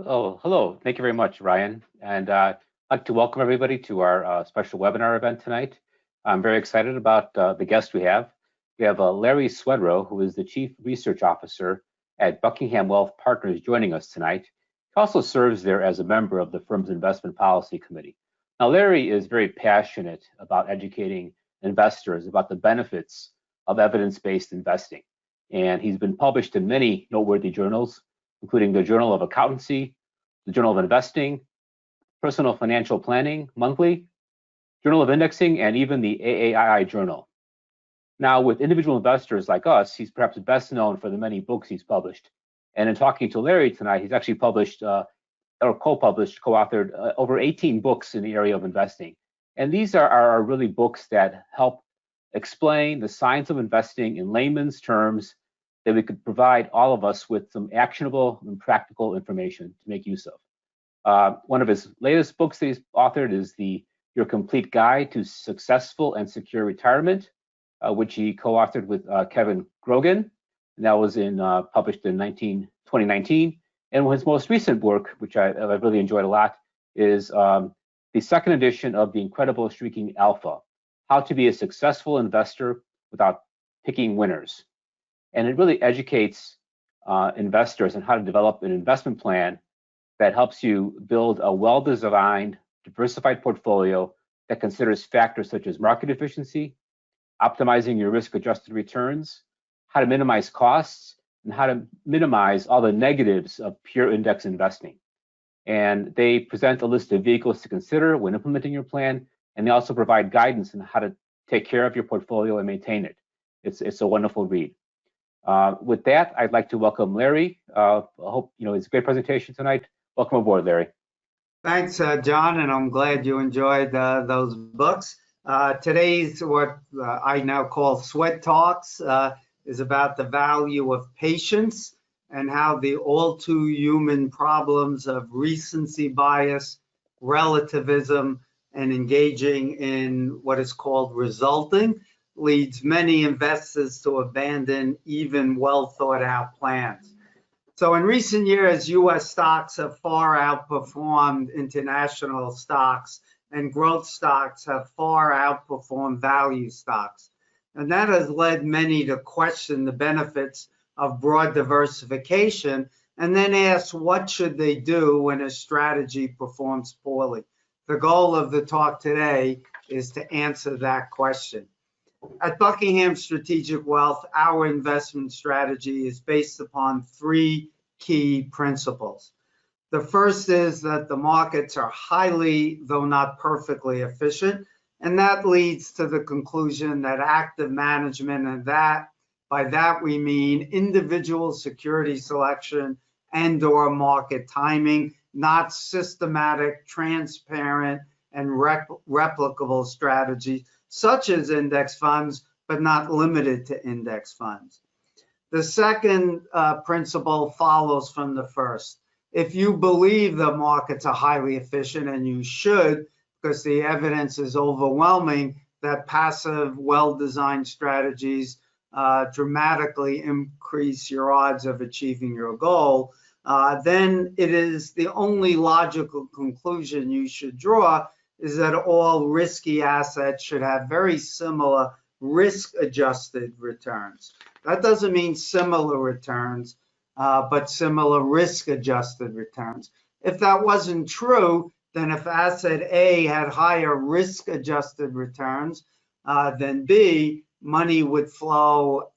Oh, hello. Thank you very much, Ryan. And I'd like to welcome everybody to our special webinar event tonight. I'm very excited about the guest we have. We have Larry Swedroe, who is the Chief Research Officer at Buckingham Wealth Partners, joining us tonight. He also serves there as a member of the firm's Investment Policy Committee. Now, Larry is very passionate about educating investors about the benefits of evidence-based investing. And he's been published in many noteworthy journals, including the Journal of Accountancy, the Journal of Investing, Personal Financial Planning Monthly, Journal of Indexing, and even the AAII Journal. Now, with individual investors like us, he's perhaps best known for the many books he's published. And in talking to Larry tonight, he's actually published or co-published, co-authored over 18 books in the area of investing. And these are really books that help explain the science of investing in layman's terms that we could provide all of us with some actionable and practical information to make use of. One of his latest books that he's authored is Your Complete Guide to Successful and Secure Retirement, which he co-authored with Kevin Grogan, and that was published in 2019. And his most recent work, which I really enjoyed a lot, is the second edition of The Incredible Streaking Alpha, How to Be a Successful Investor Without Picking Winners. And it really educates investors on how to develop an investment plan that helps you build a well-designed, diversified portfolio that considers factors such as market efficiency, optimizing your risk-adjusted returns, how to minimize costs, and how to minimize all the negatives of pure index investing. And they present a list of vehicles to consider when implementing your plan, and they also provide guidance on how to take care of your portfolio and maintain it. It's a wonderful read. With that, I'd like to welcome Larry. I hope it's a great presentation tonight. Welcome aboard, Larry. Thanks, John, and I'm glad you enjoyed those books. Today's what I now call Sweat Talks is about the value of patience and how the all too human problems of recency bias, relativism, and engaging in what is called resulting leads many investors to abandon even well thought out plans. So in recent years, US stocks have far outperformed international stocks, and growth stocks have far outperformed value stocks. And that has led many to question the benefits of broad diversification and then ask what should they do when a strategy performs poorly. The goal of the talk today is to answer that question. At Buckingham Strategic Wealth, our investment strategy is based upon three key principles. The first is that the markets are highly, though not perfectly efficient, and that leads to the conclusion that active management, and by that we mean individual security selection and/or market timing, not systematic, transparent, and replicable strategies such as index funds, but not limited to index funds. The second principle follows from the first. If you believe the markets are highly efficient, and you should, because the evidence is overwhelming that passive, well-designed strategies dramatically increase your odds of achieving your goal, then it is the only logical conclusion you should draw is that all risky assets should have very similar risk-adjusted returns. That doesn't mean similar returns, but similar risk-adjusted returns. If that wasn't true, then if asset A had higher risk-adjusted returns than B, money would flow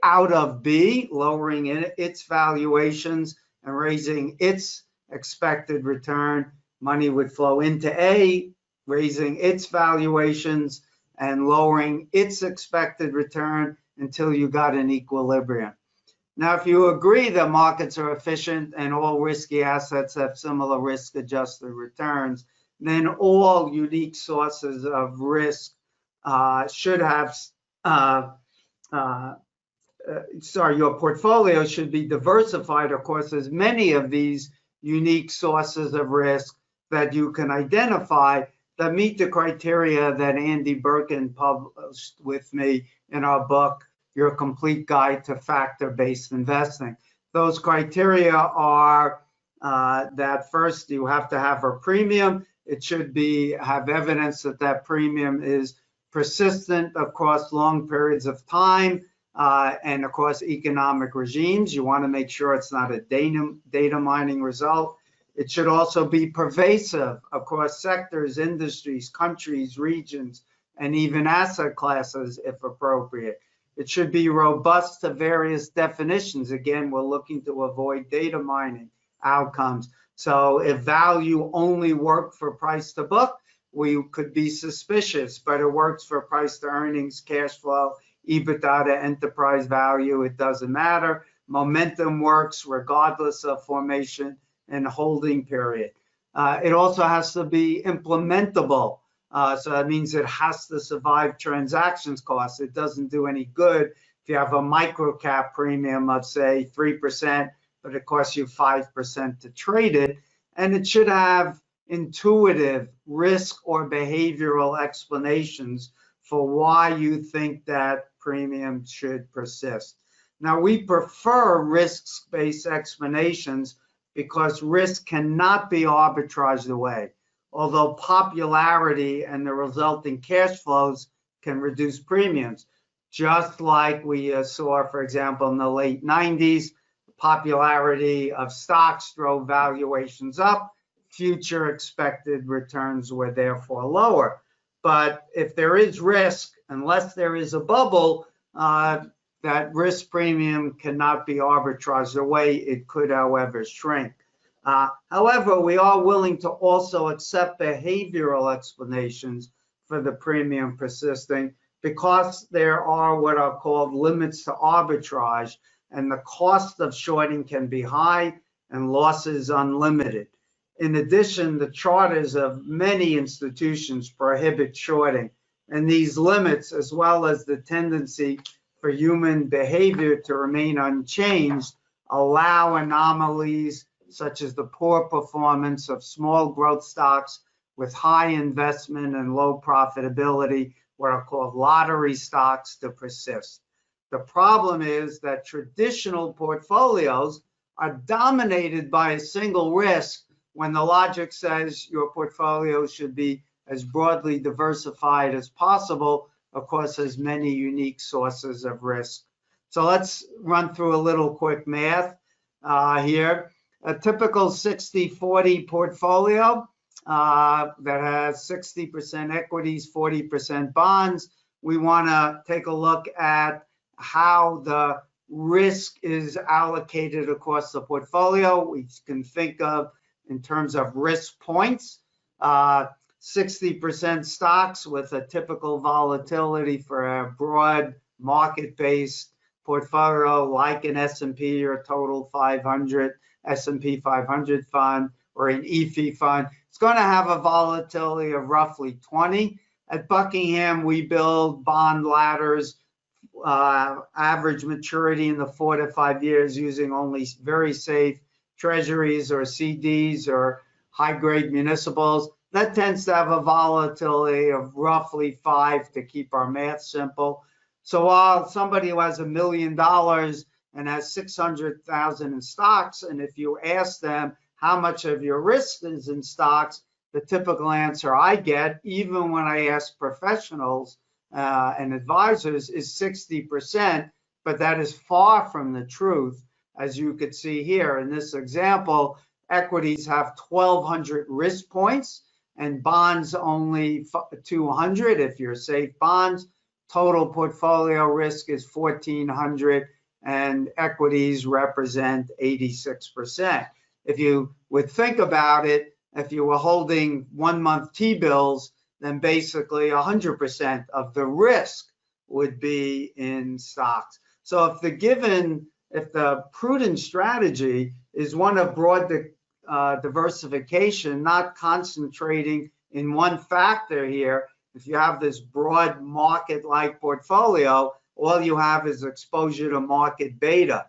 out of B, lowering its valuations and raising its expected return. Money would flow into A, raising its valuations and lowering its expected return until you got an equilibrium. Now, if you agree that markets are efficient and all risky assets have similar risk-adjusted returns, then all unique sources of risk should have, your portfolio should be diversified. Of course, there's many of these unique sources of risk that you can identify that meet the criteria that Andy Birkin published with me in our book, Your Complete Guide to Factor-Based Investing. Those criteria are that first you have to have a premium. It should have evidence that that premium is persistent across long periods of time and across economic regimes. You want to make sure it's not a data mining result. It should also be pervasive across sectors, industries, countries, regions, and even asset classes if appropriate. It should be robust to various definitions. Again, we're looking to avoid data mining outcomes. So if value only worked for price to book, we could be suspicious, but it works for price to earnings, cash flow, EBITDA to enterprise value, it doesn't matter. Momentum works regardless of formation and holding period. It also has to be implementable. So that means it has to survive transactions costs. It doesn't do any good if you have a micro cap premium of say 3%, but it costs you 5% to trade it. And it should have intuitive risk or behavioral explanations for why you think that premium should persist. Now, we prefer risk-based explanations because risk cannot be arbitraged away, although popularity and the resulting cash flows can reduce premiums. Just like we saw, for example, in the late 90s, popularity of stocks drove valuations up, future expected returns were therefore lower. But if there is risk, unless there is a bubble, that risk premium cannot be arbitraged away. It could, however, shrink. However, we are willing to also accept behavioral explanations for the premium persisting because there are what are called limits to arbitrage, and the cost of shorting can be high and losses unlimited. In addition, the charters of many institutions prohibit shorting, and these limits, as well as the tendency for human behavior to remain unchanged, allow anomalies such as the poor performance of small growth stocks with high investment and low profitability, what are called lottery stocks, to persist. The problem is that traditional portfolios are dominated by a single risk when the logic says your portfolio should be as broadly diversified as possible across as many unique sources of risk. So let's run through a little quick math here. A typical 60-40 portfolio that has 60% equities, 40% bonds. We want to take a look at how the risk is allocated across the portfolio. We can think of in terms of risk points, 60% stocks with a typical volatility for a broad market-based portfolio like an S&P or Total 500, S&P 500 fund or an EFI fund. It's going to have a volatility of roughly 20. At Buckingham, we build bond ladders, average maturity in the 4 to 5 years using only very safe treasuries or CDs or high-grade municipals. That tends to have a volatility of roughly 5 to keep our math simple. So while somebody who has $1 million and has 600,000 in stocks, and if you ask them how much of your risk is in stocks, the typical answer I get, even when I ask professionals and advisors, is 60%, but that is far from the truth. As you could see here in this example, equities have 1,200 risk points and bonds only 200 if you're safe bonds. Total portfolio risk is 1,400 and equities represent 86%. If you would think about it, if you were holding 1 month T-bills, then basically 100% of the risk would be in stocks. So if the prudent strategy is one of broad diversification, not concentrating in one factor here, if you have this broad market-like portfolio, all you have is exposure to market beta.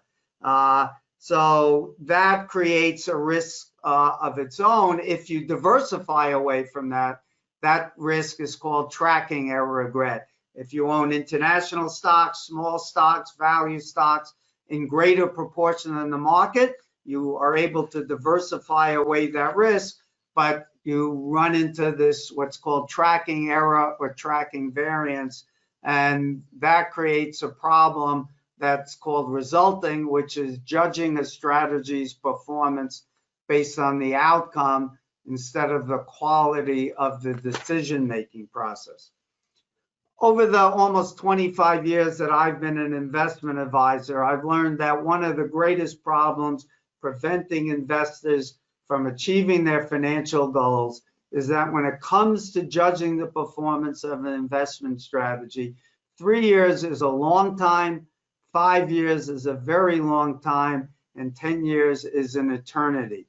So that creates a risk of its own. If you diversify away from that, that risk is called tracking error regret. If you own international stocks, small stocks, value stocks in greater proportion than the market, you are able to diversify away that risk, but you run into this what's called tracking error or tracking variance, and that creates a problem that's called resulting, which is judging a strategy's performance based on the outcome instead of the quality of the decision-making process. Over the almost 25 years that I've been an investment advisor, I've learned that one of the greatest problems preventing investors from achieving their financial goals is that when it comes to judging the performance of an investment strategy, 3 years is a long time, 5 years is a very long time, and 10 years is an eternity.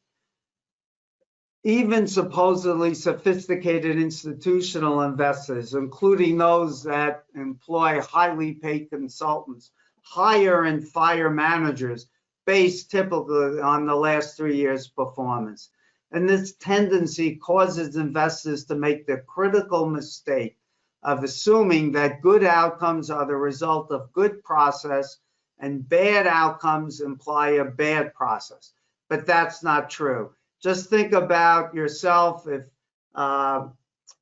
Even supposedly sophisticated institutional investors, including those that employ highly paid consultants, hire and fire managers based typically on the last 3 years' performance. And this tendency causes investors to make the critical mistake of assuming that good outcomes are the result of good process and bad outcomes imply a bad process. But that's not true. Just think about yourself. If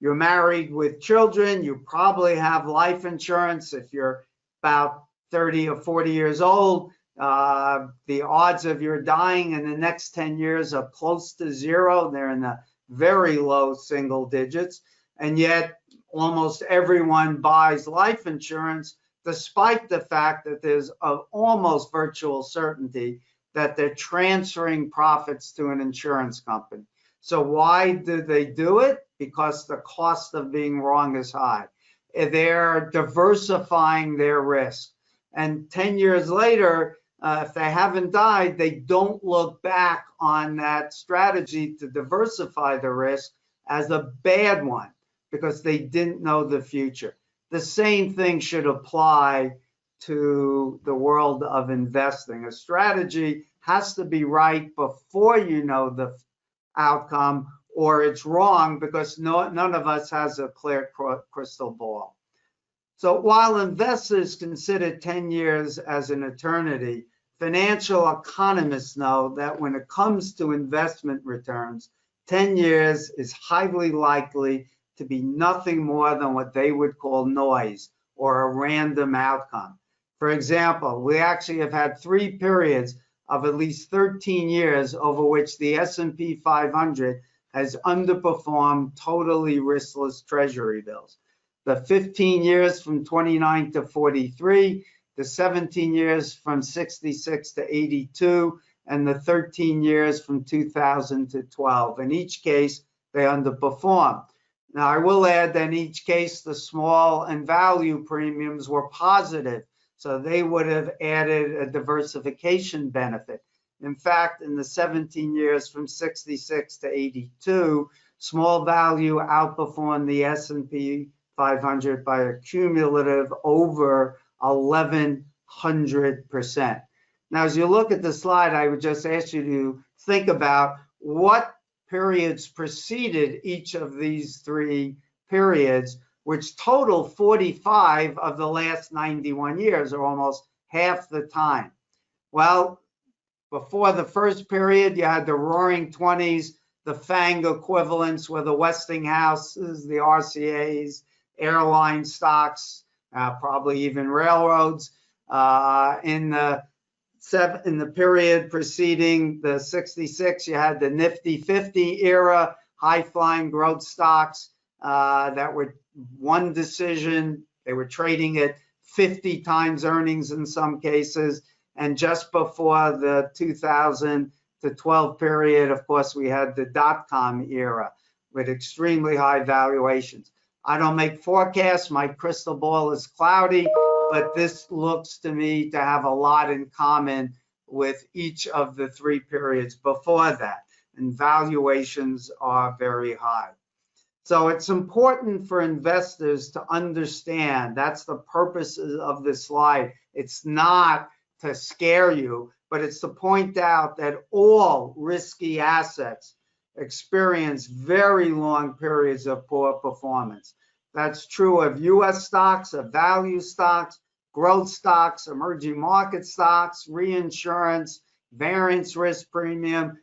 you're married with children, you probably have life insurance. If you're about 30 or 40 years old, the odds of your dying in the next 10 years are close to zero. They're in the very low single digits. And yet almost everyone buys life insurance, despite the fact that there's an almost virtual certainty that they're transferring profits to an insurance company. So why do they do it? Because the cost of being wrong is high. They're diversifying their risk. And 10 years later, if they haven't died, they don't look back on that strategy to diversify the risk as a bad one because they didn't know the future. The same thing should apply to the world of investing. A strategy has to be right before you know the outcome, or it's wrong because none of us has a clear crystal ball. So while investors consider 10 years as an eternity, financial economists know that when it comes to investment returns, 10 years is highly likely to be nothing more than what they would call noise or a random outcome. For example, we actually have had 3 periods of at least 13 years over which the S&P 500 has underperformed totally riskless treasury bills. The 15 years from 29 to 43, the 17 years from 66 to 82, and the 13 years from 2000 to 12. In each case, they underperformed. Now, I will add that in each case, the small and value premiums were positive. So they would have added a diversification benefit. In fact, in the 17 years from 66 to 82, small value outperformed the S&P 500 by a cumulative over 1,100%. Now, as you look at the slide, I would just ask you to think about what periods preceded each of these 3 periods, which total 45 of the last 91 years, or almost half the time. Well, before the first period, you had the Roaring 20s, the FANG equivalents were the Westinghouses, the RCAs, airline stocks, probably even railroads. In the period preceding the 66, you had the Nifty 50 era, high-flying growth stocks that were one decision. They were trading at 50 times earnings in some cases. And just before the 2000 to 12 period, of course, we had the dot-com era with extremely high valuations. I don't make forecasts. My crystal ball is cloudy, but this looks to me to have a lot in common with each of the 3 periods before that. And valuations are very high. So it's important for investors to understand, that's the purpose of this slide. It's not to scare you, but it's to point out that all risky assets experience very long periods of poor performance. That's true of US stocks, of value stocks, growth stocks, emerging market stocks, reinsurance, variance risk premium,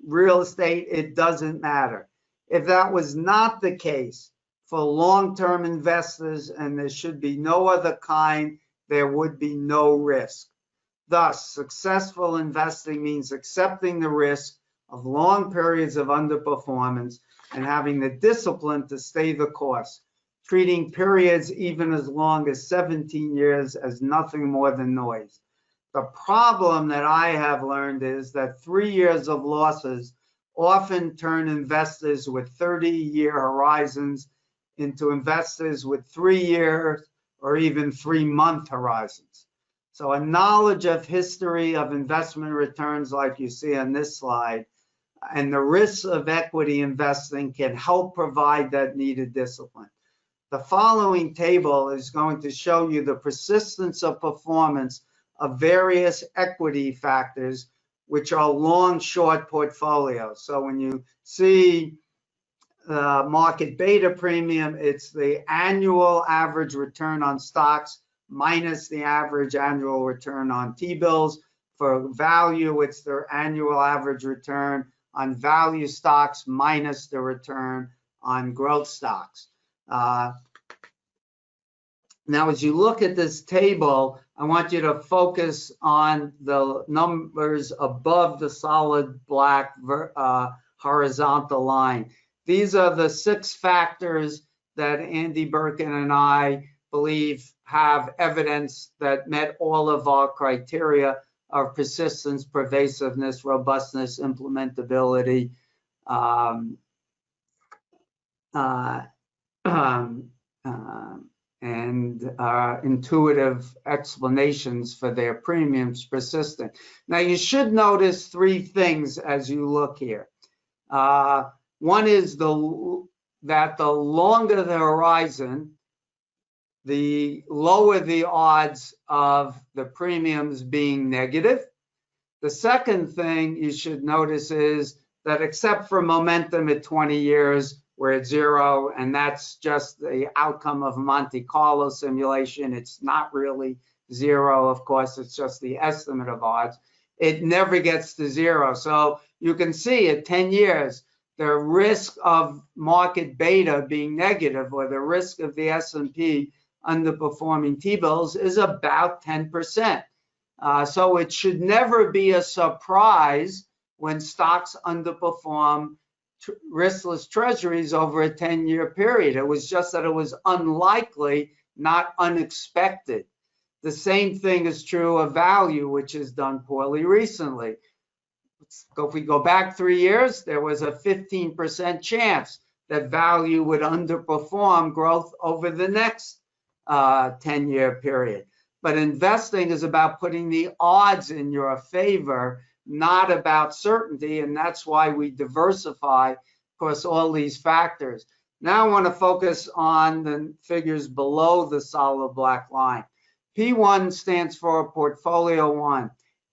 real estate, it doesn't matter. If that was not the case for long-term investors, and there should be no other kind, there would be no risk. Thus, successful investing means accepting the risk of long periods of underperformance and having the discipline to stay the course, treating periods even as long as 17 years as nothing more than noise. The problem that I have learned is that 3 years of losses often turn investors with 30-year horizons into investors with 3 years or even 3-month horizons. So a knowledge of history of investment returns like you see on this slide and the risks of equity investing can help provide that needed discipline. The following table is going to show you the persistence of performance of various equity factors, which are long-short portfolios. So when you see market beta premium, it's the annual average return on stocks minus the average annual return on T-bills. For value, it's their annual average return on value stocks minus the return on growth stocks. Now, as you look at this table, I want you to focus on the numbers above the solid black horizontal line. These are the 6 factors that Andy Birkin and I believe have evidence that met all of our criteria of persistence, pervasiveness, robustness, implementability, and intuitive explanations for their premiums persistent. Now, you should notice 3 things as you look here. One is that the longer the horizon, the lower the odds of the premiums being negative. The second thing you should notice is that except for momentum at 20 years, we're at 0, and that's just the outcome of a Monte Carlo simulation. It's not really 0, of course, it's just the estimate of odds. It never gets to 0. So you can see at 10 years, the risk of market beta being negative or the risk of the S&P underperforming T-bills is about 10%. So it should never be a surprise when stocks underperform riskless treasuries over a 10-year period. It was just that it was unlikely, not unexpected. The same thing is true of value, which has done poorly recently. If we go back 3 years, there was a 15% chance that value would underperform growth over the next 10-year period. But investing is about putting the odds in your favor, not about certainty, and that's why we diversify across all these factors. Now I want to focus on the figures below the solid black line. P1 stands for portfolio 1.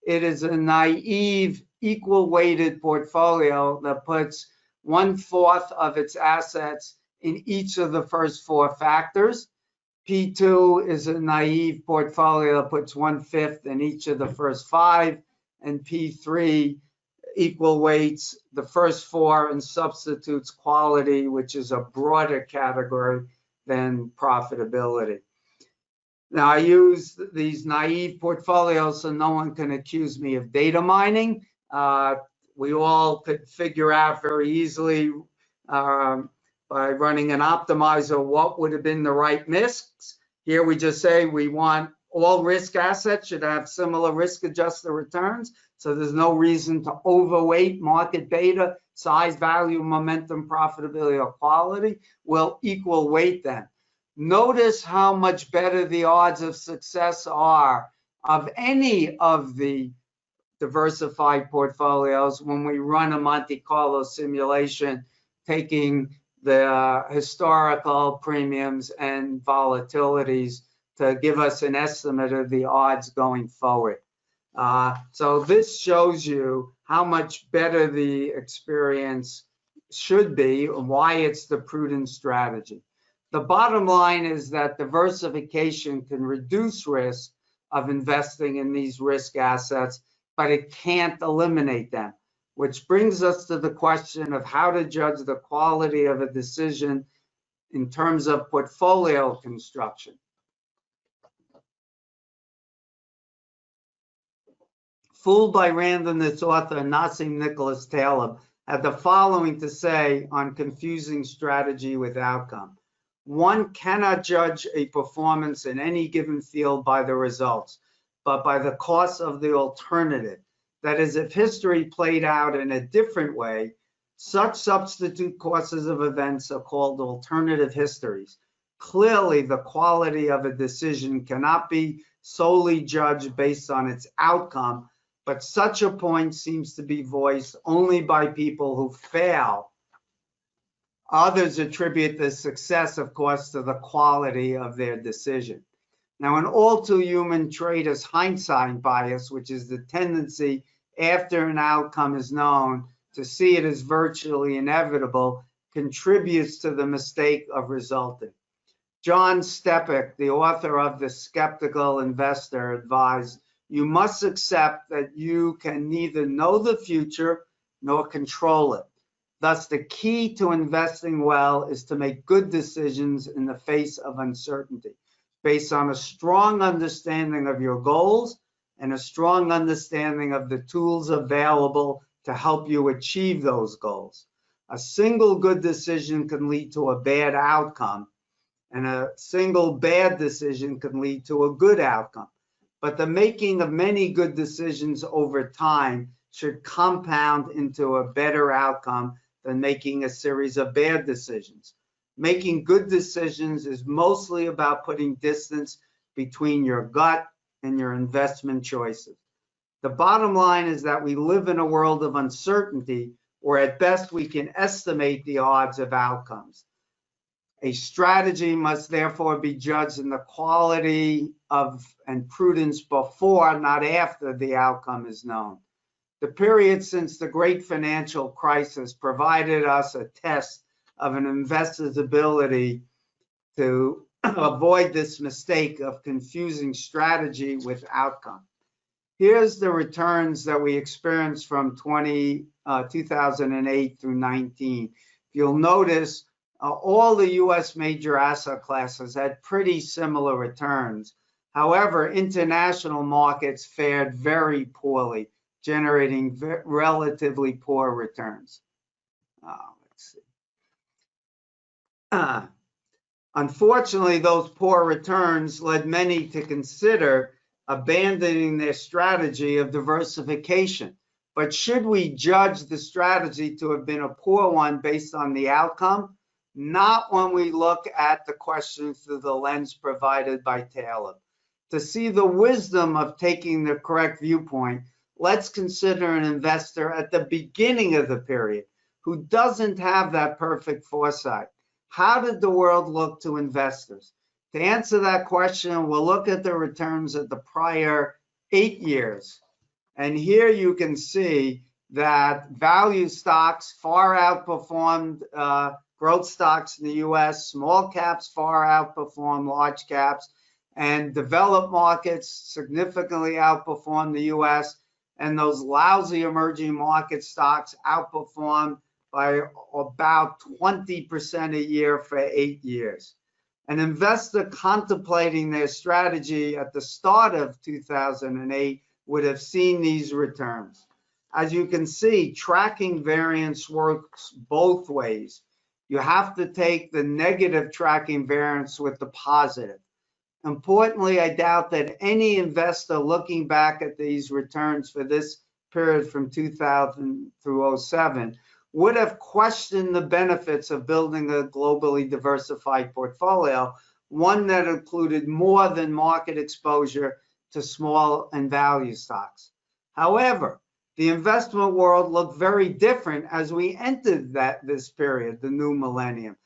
It is a naive, equal-weighted portfolio that puts 1/4 of its assets in each of the first 4 factors. P2 is a naive portfolio that puts 1/5 in each of the first 5. And P3 equal weights the first 4 and substitutes quality, which is a broader category than profitability. Now, I use these naive portfolios so no one can accuse me of data mining. We all could figure out very easily by running an optimizer what would have been the right risks. Here we just say we want all risk assets should have similar risk-adjusted returns, so there's no reason to overweight market beta, size, value, momentum, profitability, or quality. We'll equal weight them. Notice how much better the odds of success are of any of the diversified portfolios when we run a Monte Carlo simulation, taking the historical premiums and volatilities to give us an estimate of the odds going forward. So this shows you how much better the experience should be and why it's the prudent strategy. The bottom line is that diversification can reduce risk of investing in these risk assets but it can't eliminate them, which brings us to the question of how to judge the quality of a decision in terms of portfolio construction. Fooled by Randomness author Nassim Nicholas Taleb had the following to say on confusing strategy with outcome. One cannot judge a performance in any given field by the results, but by the cost of the alternative. That is, if history played out in a different way, such substitute courses of events are called alternative histories. Clearly, the quality of a decision cannot be solely judged based on its outcome, but such a point seems to be voiced only by people who fail. Others attribute the success, of course, to the quality of their decision. Now, an all too human trait is hindsight bias, which is the tendency after an outcome is known to see it as virtually inevitable, contributes to the mistake of resulting. John Stepek, the author of The Skeptical Investor, advised, you must accept that you can neither know the future nor control it. Thus, the key to investing well is to make good decisions in the face of uncertainty, based on a strong understanding of your goals and a strong understanding of the tools available to help you achieve those goals. A single good decision can lead to a bad outcome, and a single bad decision can lead to a good outcome. But the making of many good decisions over time should compound into a better outcome than making a series of bad decisions. Making good decisions is mostly about putting distance between your gut and your investment choices. The bottom line is that we live in a world of uncertainty, where at best we can estimate the odds of outcomes. A strategy must therefore be judged in the quality of and prudence before, not after, the outcome is known. The period since the great financial crisis provided us a test of an investor's ability to avoid this mistake of confusing strategy with outcome. Here's the returns that we experienced from 2008 through 19. You'll notice all the US major asset classes had pretty similar returns. However, international markets fared very poorly, generating relatively poor returns. Let's see. Unfortunately, those poor returns led many to consider abandoning their strategy of diversification. But should we judge the strategy to have been a poor one based on the outcome? Not when we look at the question through the lens provided by Taleb. To see the wisdom of taking the correct viewpoint, let's consider an investor at the beginning of the period who doesn't have that perfect foresight. How did the world look to investors? To answer that question, we'll look at the returns of the prior 8 years. And here you can see that value stocks far outperformed growth stocks in the US, small caps far outperformed large caps, and developed markets significantly outperformed the US, and those lousy emerging market stocks outperformed by about 20% a year for 8 years. An investor contemplating their strategy at the start of 2008 would have seen these returns. As you can see, tracking variance works both ways. You have to take the negative tracking variance with the positive. Importantly, I doubt that any investor looking back at these returns for this period from 2000 through 07 would have questioned the benefits of building a globally diversified portfolio, one that included more than market exposure to small and value stocks. However, the investment world looked very different as we entered this period, the new millennium,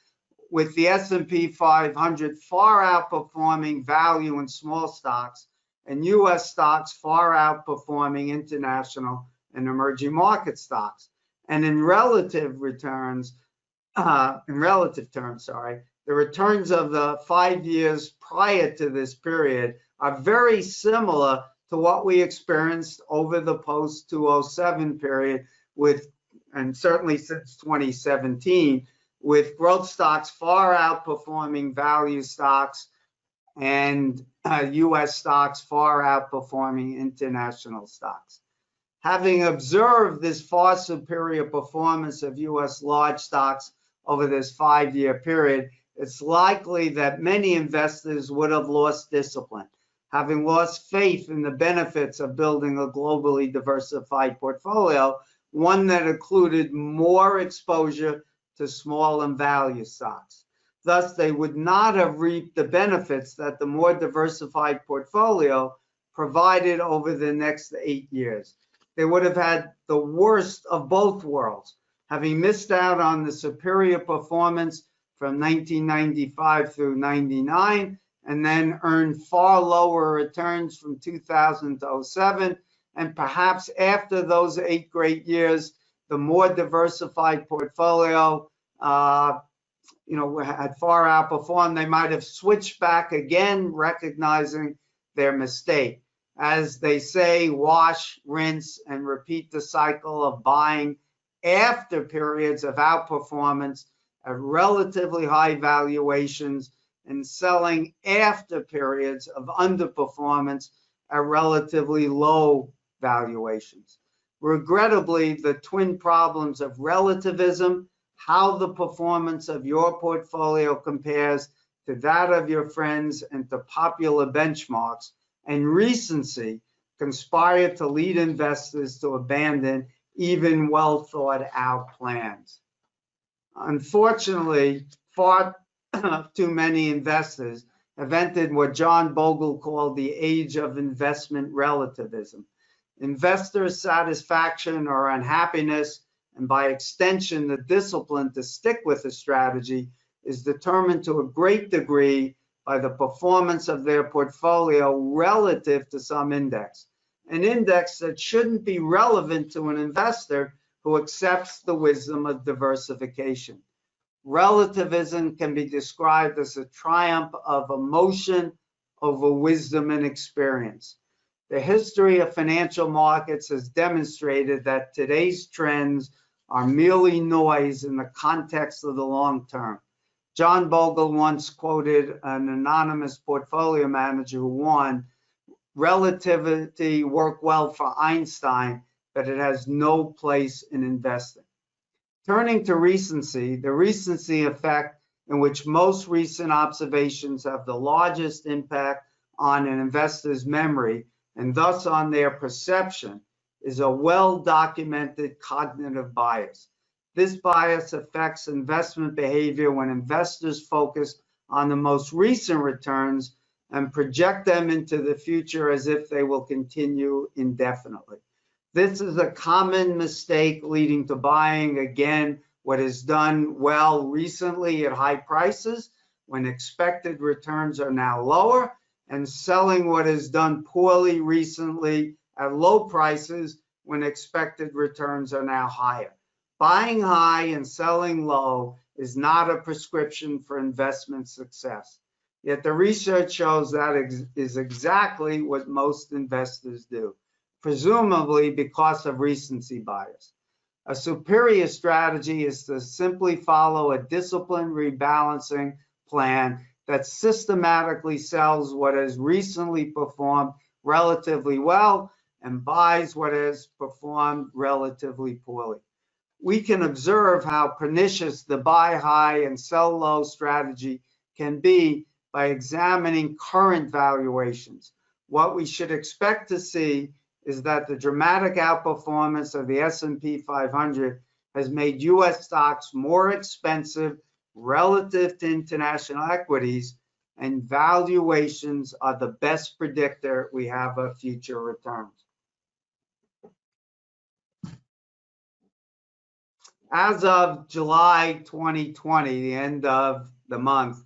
with the S&P 500 far outperforming value and small stocks, and US stocks far outperforming international and emerging market stocks. And in relative terms, the returns of the 5 years prior to this period are very similar to what we experienced over the post-2007 period and certainly since 2017, with growth stocks far outperforming value stocks and US stocks far outperforming international stocks. Having observed this far superior performance of US large stocks over this 5-year period, it's likely that many investors would have lost discipline, having lost faith in the benefits of building a globally diversified portfolio, one that included more exposure to small and value stocks. Thus, they would not have reaped the benefits that the more diversified portfolio provided over the next 8 years. They would have had the worst of both worlds, having missed out on the superior performance from 1995 through 99, and then earned far lower returns from 2000 to 07. And perhaps after those 8 great years, the more diversified portfolio, had far outperformed. They might have switched back again, recognizing their mistake. As they say, wash, rinse, and repeat the cycle of buying after periods of outperformance at relatively high valuations and selling after periods of underperformance at relatively low valuations. Regrettably, the twin problems of relativism, how the performance of your portfolio compares to that of your friends and to popular benchmarks, and recency conspire to lead investors to abandon even well thought out plans. Unfortunately, far too many investors have entered what John Bogle called the age of investment relativism. Investor satisfaction or unhappiness, and by extension, the discipline to stick with a strategy, is determined to a great degree by the performance of their portfolio relative to some index, an index that shouldn't be relevant to an investor who accepts the wisdom of diversification. Relativism can be described as a triumph of emotion over wisdom and experience. The history of financial markets has demonstrated that today's trends are merely noise in the context of the long term. John Bogle once quoted an anonymous portfolio manager who warned, "Relativity worked well for Einstein, but it has no place in investing." Turning to recency, the recency effect, in which most recent observations have the largest impact on an investor's memory and thus on their perception, is a well-documented cognitive bias. This bias affects investment behavior when investors focus on the most recent returns and project them into the future as if they will continue indefinitely. This is a common mistake leading to buying again what is done well recently at high prices when expected returns are now lower, and selling what is done poorly recently at low prices when expected returns are now higher. Buying high and selling low is not a prescription for investment success. Yet the research shows that is exactly what most investors do, presumably because of recency bias. A superior strategy is to simply follow a disciplined rebalancing plan that systematically sells what has recently performed relatively well and buys what has performed relatively poorly. We can observe how pernicious the buy high and sell low strategy can be by examining current valuations. What we should expect to see is that the dramatic outperformance of the S&P 500 has made US stocks more expensive relative to international equities, and valuations are the best predictor we have of future returns. As of July 2020, the end of the month,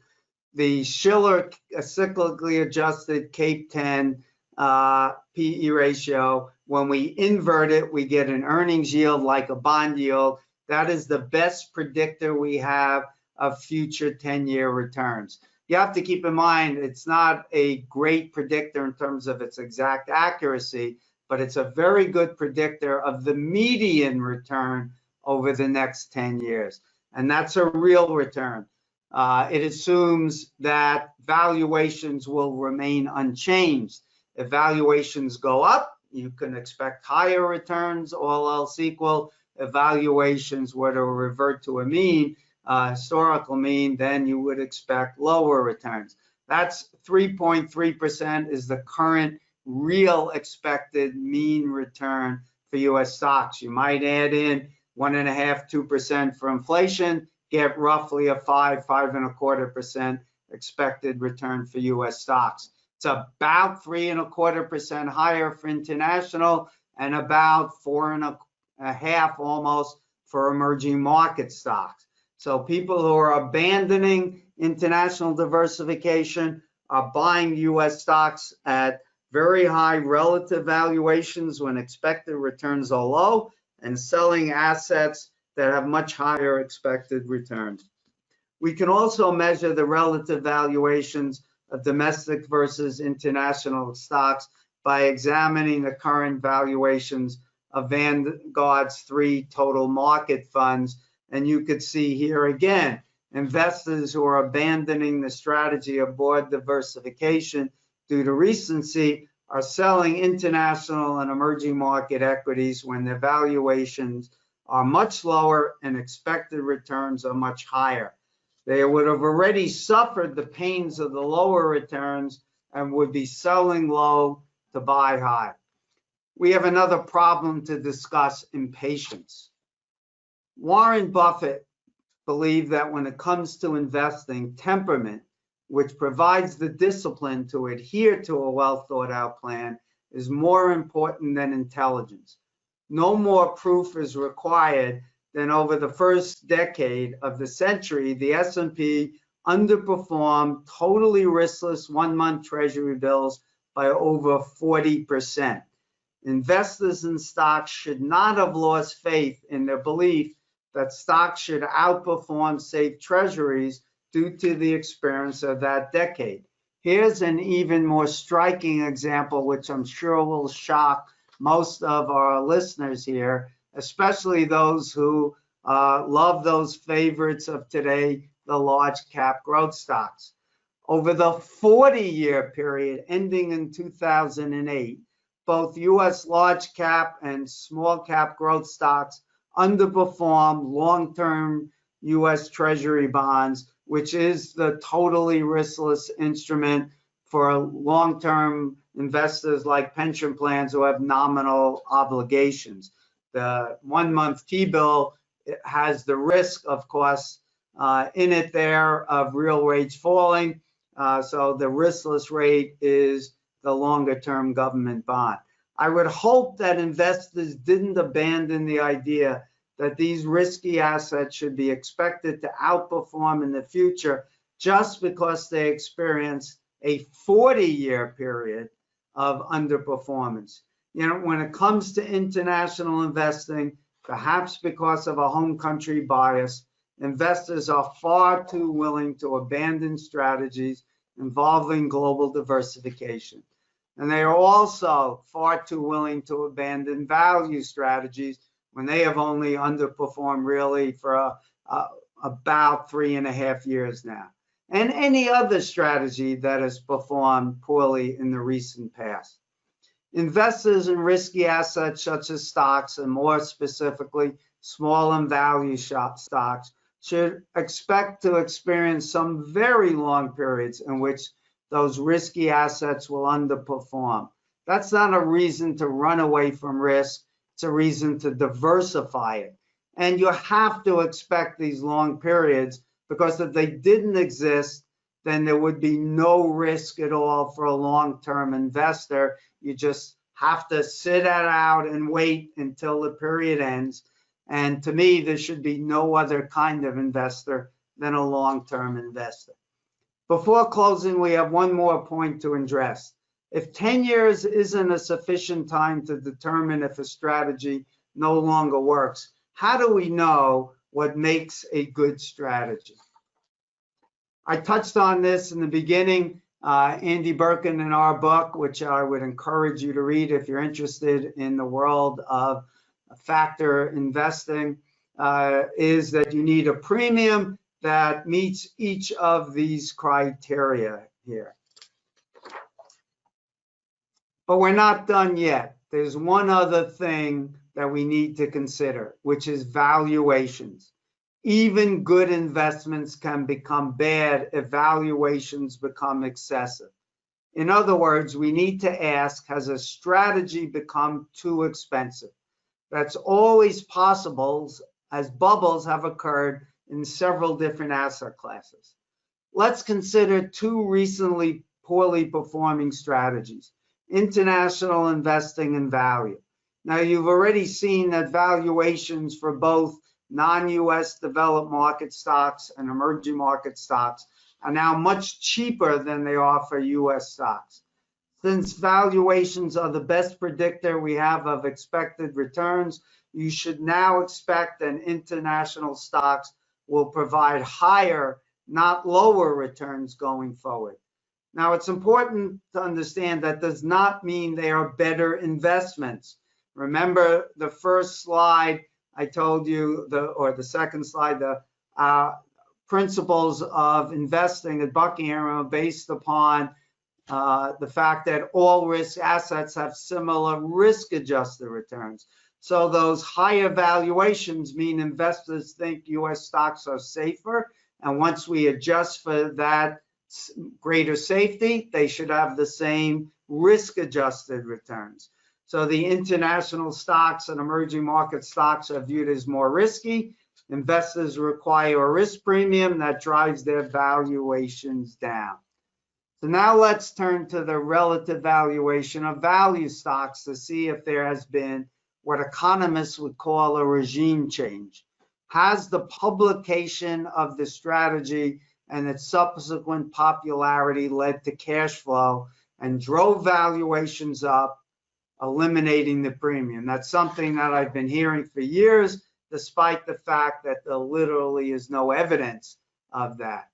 the Shiller cyclically adjusted Cape 10 PE ratio, when we invert it, we get an earnings yield like a bond yield. That is the best predictor we have of future 10-year returns. you have to keep in mind it's not a great predictor in terms of its exact accuracy, but it's a very good predictor of the median return over the next 10 years. And that's a real return. It assumes that valuations will remain unchanged. If valuations go up, you can expect higher returns, all else equal. If valuations were to revert to a mean, historical mean, then you would expect lower returns. That's 3.3% is the current real expected mean return for US stocks. You might add in 1.5%, 2% for inflation, get roughly a 5.25% expected return for US stocks. It's about 3.25% higher for international and about 4.5 almost for emerging market stocks. So people who are abandoning international diversification are buying US stocks at very high relative valuations when expected returns are low and selling assets that have much higher expected returns. We can also measure the relative valuations of domestic versus international stocks by examining the current valuations of Vanguard's 3 total market funds. And you could see here again, investors who are abandoning the strategy of broad diversification due to recency are selling international and emerging market equities when their valuations are much lower and expected returns are much higher. They would have already suffered the pains of the lower returns and would be selling low to buy high. We have another problem to discuss: impatience. Warren Buffett believed that when it comes to investing, temperament, which provides the discipline to adhere to a well thought out plan, is more important than intelligence. No more proof is required than over the first decade of the century, the S&P underperformed totally riskless 1-month treasury bills by over 40%. Investors in stocks should not have lost faith in their belief that stocks should outperform safe treasuries due to the experience of that decade. Here's an even more striking example, which I'm sure will shock most of our listeners here, especially those who love those favorites of today, the large cap growth stocks. Over the 40-year period ending in 2008, both US large cap and small cap growth stocks underperformed long-term US Treasury bonds, which is the totally riskless instrument for long-term investors like pension plans who have nominal obligations. The 1-month T-bill has the risk, of course, in it there of real rates falling. So the riskless rate is the longer-term government bond. I would hope that investors didn't abandon the idea that these risky assets should be expected to outperform in the future just because they experienced a 40-year period of underperformance. You know, when it comes to international investing, perhaps because of a home country bias, investors are far too willing to abandon strategies involving global diversification. And they are also far too willing to abandon value strategies when they have only underperformed really for about 3.5 years now. And any other strategy that has performed poorly in the recent past. Investors in risky assets such as stocks, and more specifically, small and value stocks, should expect to experience some very long periods in which those risky assets will underperform. That's not a reason to run away from risk. It's a reason to diversify it. And you have to expect these long periods, because if they didn't exist, then there would be no risk at all for a long-term investor. You just have to sit it out and wait until the period ends. And to me, there should be no other kind of investor than a long-term investor. Before closing, we have one more point to address. If 10 years isn't a sufficient time to determine if a strategy no longer works, how do we know what makes a good strategy? I touched on this in the beginning. Andy Birkin in our book, which I would encourage you to read if you're interested in the world of factor investing, is that you need a premium that meets each of these criteria here. But we're not done yet. There's one other thing that we need to consider, which is valuations. Even good investments can become bad if valuations become excessive. In other words, we need to ask, has a strategy become too expensive? That's always possible, as bubbles have occurred in several different asset classes. Let's consider two recently poorly performing strategies: international investing and value. Now, you've already seen that valuations for both non-US developed market stocks and emerging market stocks are now much cheaper than they are for US stocks. Since valuations are the best predictor we have of expected returns, you should now expect that international stocks will provide higher, not lower returns going forward. Now, it's important to understand that does not mean they are better investments. Remember the first slide I told you, or the second slide, the principles of investing at Buckingham are based upon the fact that all risk assets have similar risk-adjusted returns. So those higher valuations mean investors think US stocks are safer, and once we adjust for that greater safety, they should have the same risk-adjusted returns. So the international stocks and emerging market stocks are viewed as more risky. Investors require a risk premium that drives their valuations down. So now let's turn to the relative valuation of value stocks to see if there has been what economists would call a regime change. Has the publication of the strategy and its subsequent popularity led to cash flow and drove valuations up, eliminating the premium? That's something that I've been hearing for years, despite the fact that there literally is no evidence of that.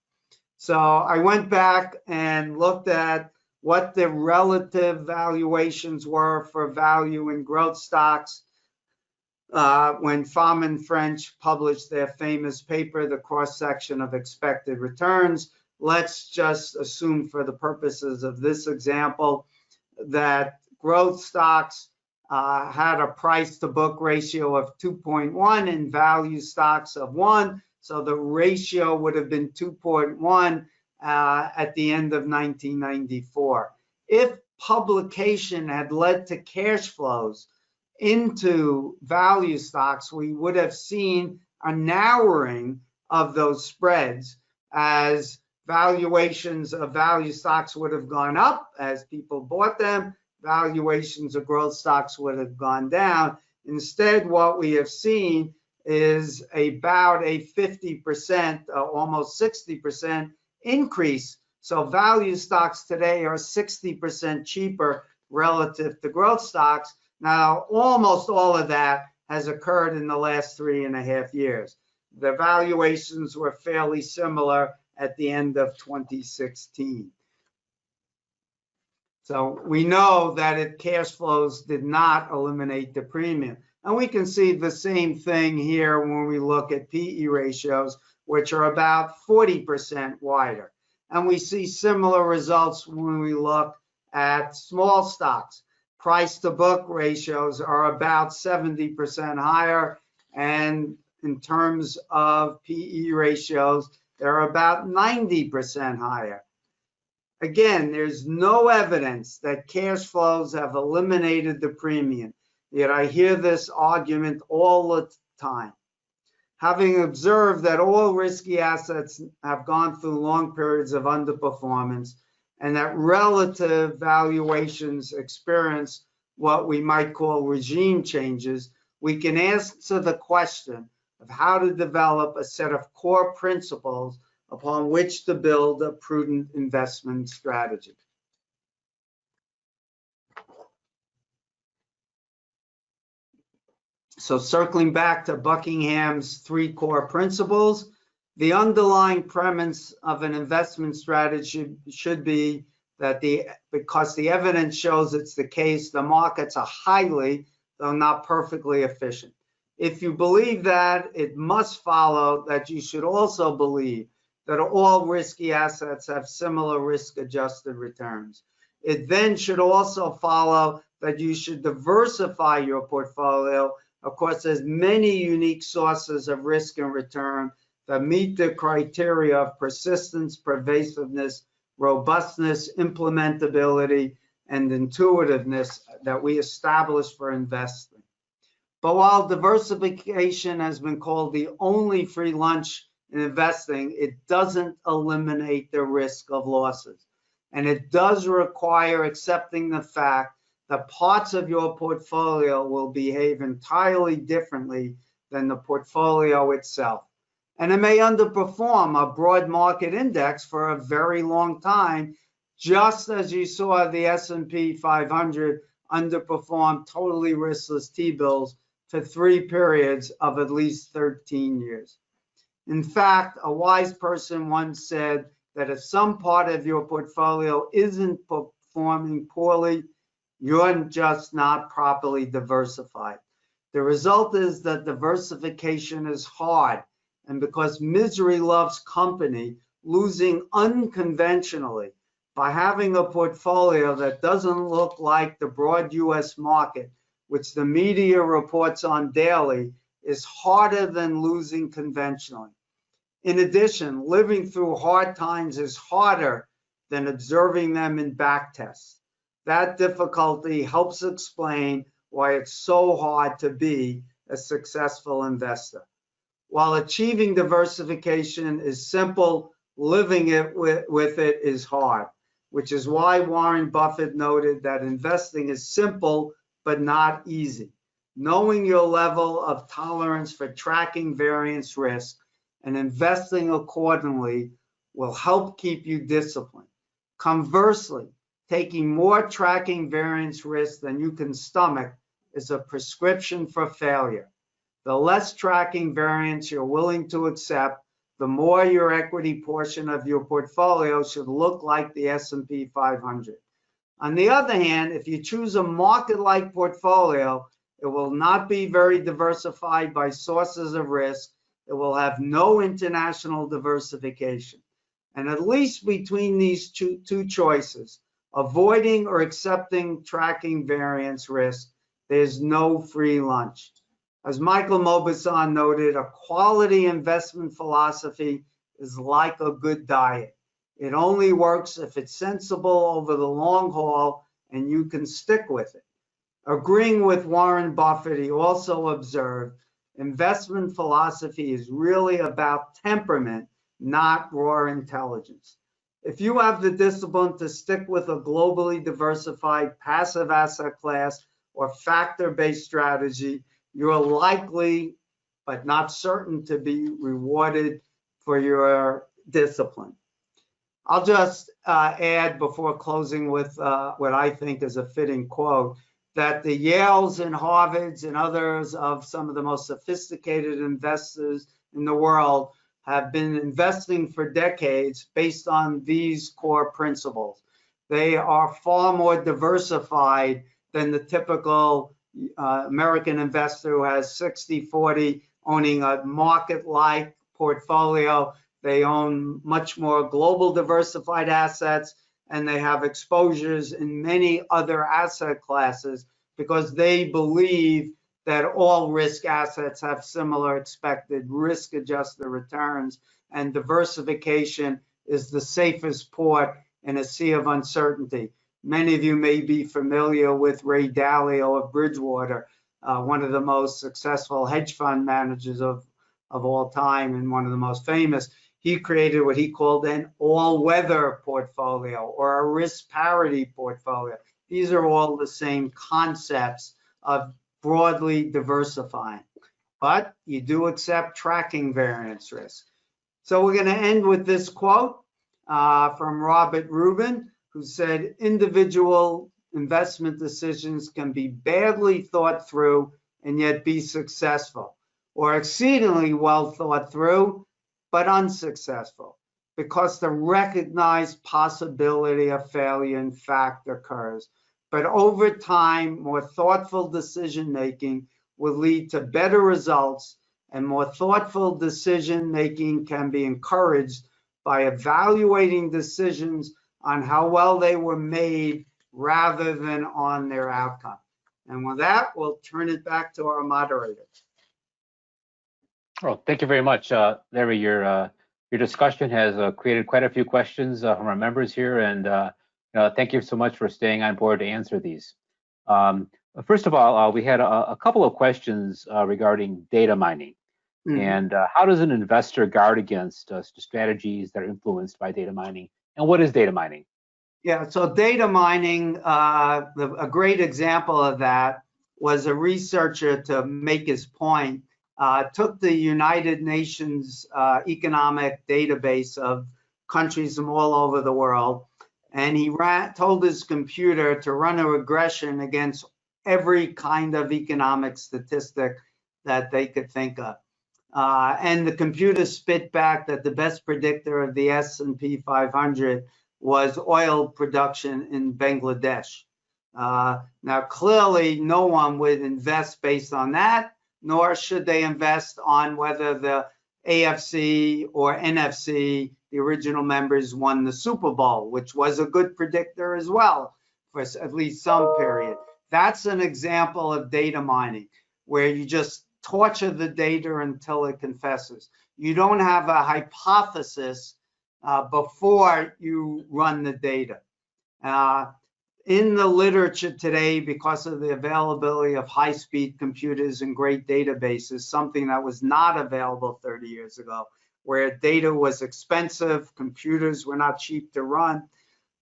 So I went back and looked at what the relative valuations were for value and growth stocks when Pham and French published their famous paper, The Cross-Section of Expected Returns. Let's just assume for the purposes of this example that growth stocks had a price to book ratio of 2.1 and value stocks of 1. So the ratio would have been 2.1 at the end of 1994. If publication had led to cash flows into value stocks, we would have seen a narrowing of those spreads as valuations of value stocks would have gone up as people bought them. Valuations of growth stocks would have gone down. Instead, what we have seen is about a 50%, almost 60% increase. So value stocks today are 60% cheaper relative to growth stocks. Now, almost all of that has occurred in the last 3.5 years. The valuations were fairly similar at the end of 2016. So we know that cash flows did not eliminate the premium. And we can see the same thing here when we look at PE ratios, which are about 40% wider. And we see similar results when we look at small stocks. Price to book ratios are about 70% higher. And in terms of PE ratios, they're about 90% higher. Again, there's no evidence that cash flows have eliminated the premium. Yet I hear this argument all the time. Having observed that all risky assets have gone through long periods of underperformance and that relative valuations experience what we might call regime changes, we can answer the question of how to develop a set of core principles upon which to build a prudent investment strategy. So circling back to Buckingham's 3 core principles, The underlying premise of an investment strategy should be that because the evidence shows it's the case, the markets are highly, though not perfectly efficient. If you believe that, it must follow that you should also believe that all risky assets have similar risk-adjusted returns. It then should also follow that you should diversify your portfolio across as many unique sources of risk and return that meet the criteria of persistence, pervasiveness, robustness, implementability, and intuitiveness that we establish for investing. But while diversification has been called the only free lunch in investing, it doesn't eliminate the risk of losses. And it does require accepting the fact that parts of your portfolio will behave entirely differently than the portfolio itself. And it may underperform a broad market index for a very long time, just as you saw the S&P 500 underperform totally riskless T-bills for 3 periods of at least 13 years. In fact, a wise person once said that if some part of your portfolio isn't performing poorly, you're just not properly diversified. The result is that diversification is hard. And because misery loves company, losing unconventionally by having a portfolio that doesn't look like the broad US market, which the media reports on daily, is harder than losing conventionally. In addition, living through hard times is harder than observing them in backtests. That difficulty helps explain why it's so hard to be a successful investor. While achieving diversification is simple, living it with it is hard, which is why Warren Buffett noted that investing is simple but not easy. Knowing your level of tolerance for tracking variance risk and investing accordingly will help keep you disciplined. Conversely, taking more tracking variance risk than you can stomach is a prescription for failure. The less tracking variance you're willing to accept, the more your equity portion of your portfolio should look like the S&P 500. On the other hand, if you choose a market-like portfolio, it will not be very diversified by sources of risk. It will have no international diversification. And at least between these two choices, avoiding or accepting tracking variance risk, there's no free lunch. As Michael Mauboussin noted, a quality investment philosophy is like a good diet. It only works if it's sensible over the long haul and you can stick with it. Agreeing with Warren Buffett, he also observed, investment philosophy is really about temperament, not raw intelligence. If you have the discipline to stick with a globally diversified passive asset class or factor-based strategy, you're likely, but not certain, to be rewarded for your discipline. I'll just add before closing with what I think is a fitting quote, that the Yales and Harvards and others of some of the most sophisticated investors in the world have been investing for decades based on these core principles. They are far more diversified than the typical American investor who has 60-40 owning a market-like portfolio. They own much more global diversified assets, and they have exposures in many other asset classes because they believe that all risk assets have similar expected risk-adjusted returns, and diversification is the safest port in a sea of uncertainty. Many of you may be familiar with Ray Dalio of Bridgewater, one of the most successful hedge fund managers of all time and one of the most famous. He created what he called an all-weather portfolio or a risk parity portfolio. These are all the same concepts of broadly diversifying, but you do accept tracking variance risk. So we're going to end with this quote from Robert Rubin, who said, individual investment decisions can be badly thought through and yet be successful, or exceedingly well thought through, but unsuccessful because the recognized possibility of failure in fact occurs. But over time, more thoughtful decision making will lead to better results, and more thoughtful decision making can be encouraged by evaluating decisions on how well they were made rather than on their outcome. And with that, we'll turn it back to our moderator. Well, thank you very much, Larry. Your discussion has created quite a few questions from our members here, and thank you so much for staying on board to answer these. First of all, we had a couple of questions regarding data mining. Mm-hmm. And how does an investor guard against strategies that are influenced by data mining? And what is data mining? Yeah, so data mining, a great example of that was a researcher, to make his point, took the United Nations economic database of countries from all over the world, and he told his computer to run a regression against every kind of economic statistic that they could think of. And the computer spit back that the best predictor of the S&P 500 was oil production in Bangladesh. Now, clearly, no one would invest based on that, nor should they invest on whether the AFC or NFC, the original members, won the Super Bowl, which was a good predictor as well for at least some period. That's an example of data mining, where you just torture the data until it confesses. You don't have a hypothesis before you run the data. In the literature today, because of the availability of high-speed computers and great databases, something that was not available 30 years ago, where data was expensive, computers were not cheap to run.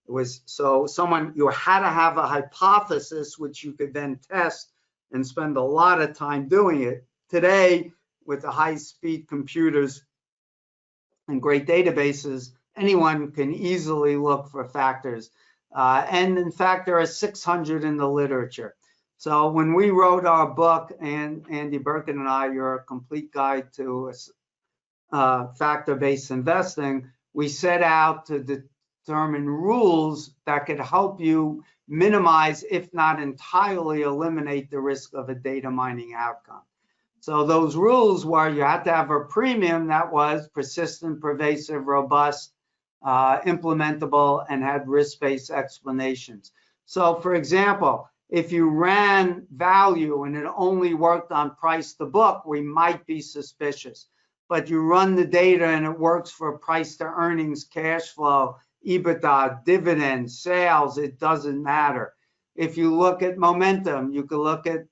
It was you had to have a hypothesis which you could then test and spend a lot of time doing it. Today, with the high-speed computers and great databases, anyone can easily look for factors. And in fact, there are 600 in the literature. So when we wrote our book, and Andy Birkin and I, Your Complete Guide to Factor-Based Investing, we set out to determine rules that could help you minimize, if not entirely eliminate, the risk of a data mining outcome. So those rules were you had to have a premium that was persistent, pervasive, robust, implementable, and had risk-based explanations. So for example, if you ran value and it only worked on price to book, we might be suspicious. But you run the data and it works for price to earnings, cash flow, EBITDA, dividends, sales, it doesn't matter. If you look at momentum, you can look at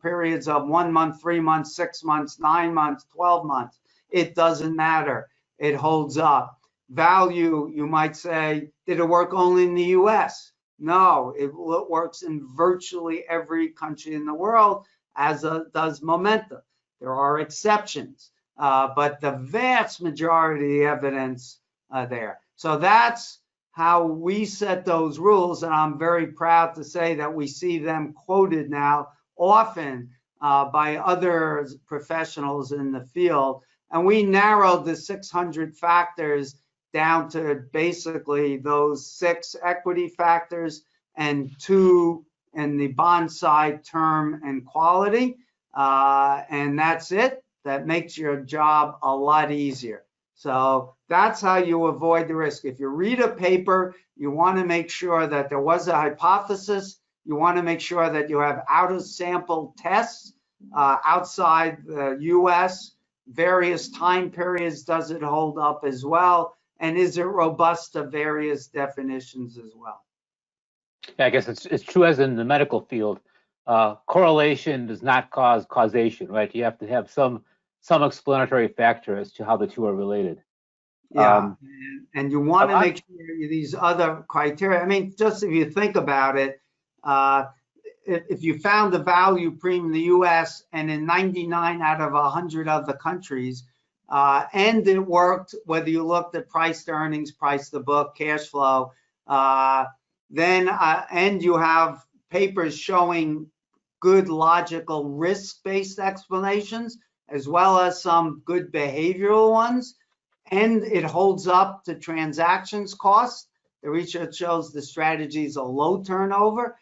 periods of 1 month, 3 months, 6 months, 9 months, 12 months. It doesn't matter. It holds up. Value, you might say, did it work only in the US? No, it works in virtually every country in the world, as does momentum. There are exceptions, but the vast majority of the evidence there. So that's how we set those rules, and I'm very proud to say that we see them quoted now often by other professionals in the field. And we narrowed the 600 factors down to basically those 6 equity factors and 2 in the bond side, term and quality. And that's it. That makes your job a lot easier. So that's how you avoid the risk. If you read a paper, you want to make sure that there was a hypothesis. You want to make sure that you have out-of-sample tests outside the US, various time periods, does it hold up as well? And is it robust to various definitions as well? Yeah, I guess it's true as in the medical field. Correlation does not cause causation, right? You have to have some explanatory factor as to how the two are related. Yeah, and you want to make sure these other criteria, I mean, just if you think about it, if you found the value premium in the US and in 99 out of 100 other countries, and it worked whether you looked at price to earnings, price to book, cash flow, then and you have papers showing good logical risk-based explanations as well as some good behavioral ones, and it holds up to transactions cost. The research shows the strategy is a low turnover.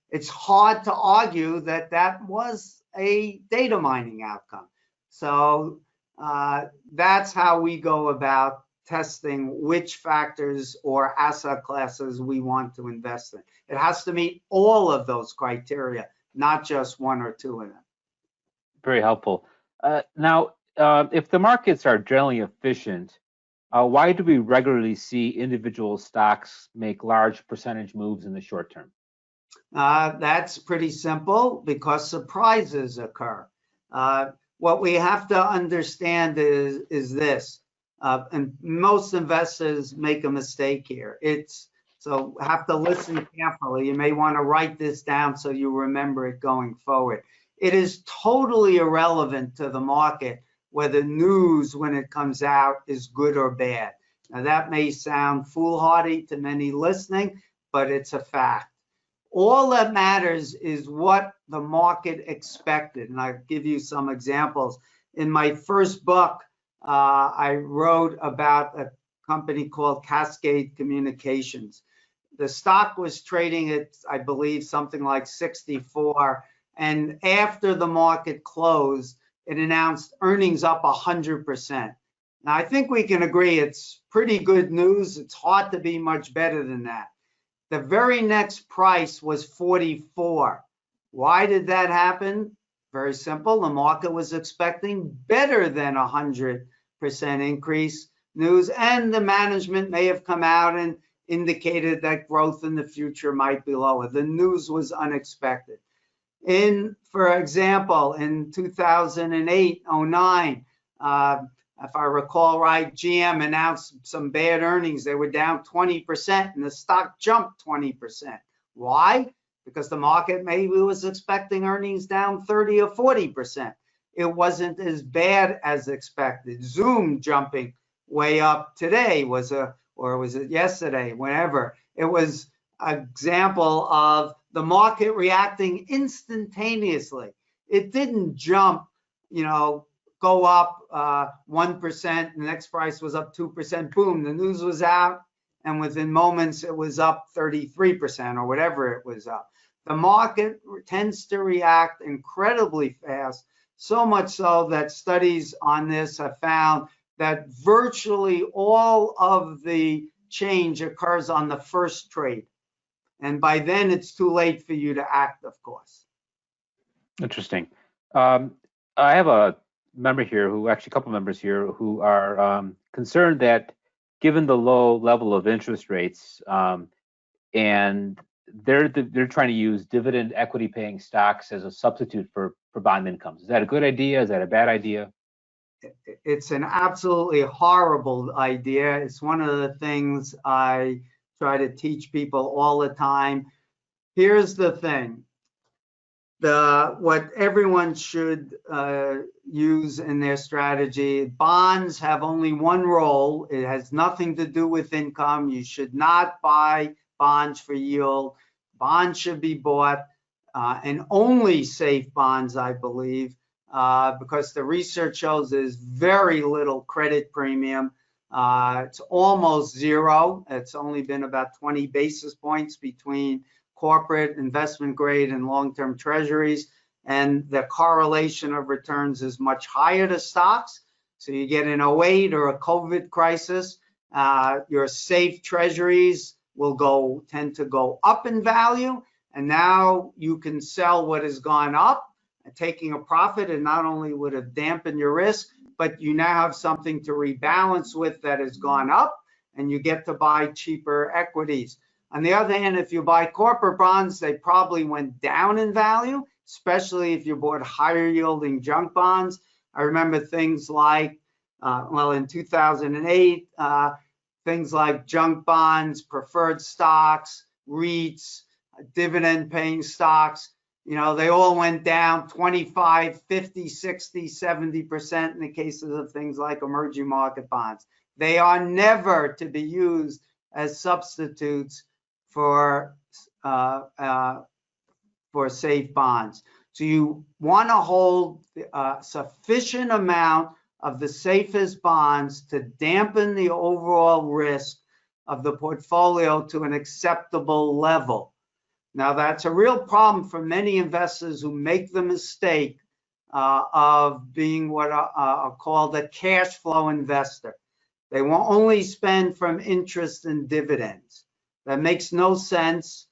It's hard to argue that that was a data mining outcome. So that's how we go about testing which factors or asset classes we want to invest in. It has to meet all of those criteria, not just one or two of them. Very helpful. Now, if the markets are generally efficient, why do we regularly see individual stocks make large percentage moves in the short term? That's pretty simple, because surprises occur. What we have to understand is this, and most investors make a mistake here. So have to listen carefully. You may want to write this down so you remember it going forward. It is totally irrelevant to the market whether news, when it comes out, is good or bad. Now, that may sound foolhardy to many listening, but it's a fact. All that matters is what the market expected. And I'll give you some examples. In my first book, I wrote about a company called Cascade Communications. The stock was trading at, I believe, something like 64. And after the market closed, it announced earnings up 100%. Now, I think we can agree it's pretty good news. It's hard to be much better than that. The very next price was 44. Why did that happen? Very simple. The market was expecting better than 100% increase news, and the management may have come out and indicated that growth in the future might be lower. The news was unexpected. For example, in 2008-09, if I recall right, GM announced some bad earnings. They were down 20% and the stock jumped 20%. Why? Because the market maybe was expecting earnings down 30 or 40%. It wasn't as bad as expected. Zoom jumping way up today or was it yesterday, whenever. It was an example of the market reacting instantaneously. It didn't jump, go up 1%, the next price was up 2%, boom, the news was out, and within moments it was up 33% or whatever it was up. The market tends to react incredibly fast, so much so that studies on this have found that virtually all of the change occurs on the first trade. And by then it's too late for you to act, of course. Interesting. I have a member here a couple members here who are concerned that given the low level of interest rates, and they're trying to use dividend equity paying stocks as a substitute for bond incomes. Is that a good idea? Is that a bad idea? It's an absolutely horrible idea. It's one of the things I try to teach people all the time. Here's the thing. What everyone should use in their strategy, bonds have only one role. It has nothing to do with income. You should not buy bonds for yield. Bonds should be bought, and only safe bonds, I believe, because the research shows there's very little credit premium. It's almost zero. It's only been about 20 basis points between corporate, investment grade, and long-term treasuries. And the correlation of returns is much higher to stocks. So you get an 08 or a COVID crisis, your safe treasuries will tend to go up in value. And now you can sell what has gone up, taking a profit, and not only would have dampened your risk, but you now have something to rebalance with that has gone up, and you get to buy cheaper equities. On the other hand, if you buy corporate bonds, they probably went down in value, especially if you bought higher yielding junk bonds. I remember things like, in 2008, things like junk bonds, preferred stocks, REITs, dividend paying stocks, they all went down 25, 50, 60, 70% in the cases of things like emerging market bonds. They are never to be used as substitutes for safe bonds. So you want to hold a sufficient amount of the safest bonds to dampen the overall risk of the portfolio to an acceptable level. Now, that's a real problem for many investors who make the mistake of being what are called a cash flow investor. They will only spend from interest and dividends. That makes no sense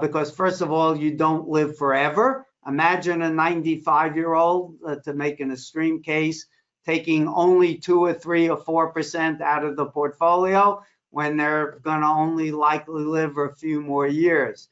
because, first of all, you don't live forever. Imagine a 95-year-old, to make an extreme case, taking only 2 or 3 or 4% out of the portfolio when they're going to only likely live a few more years.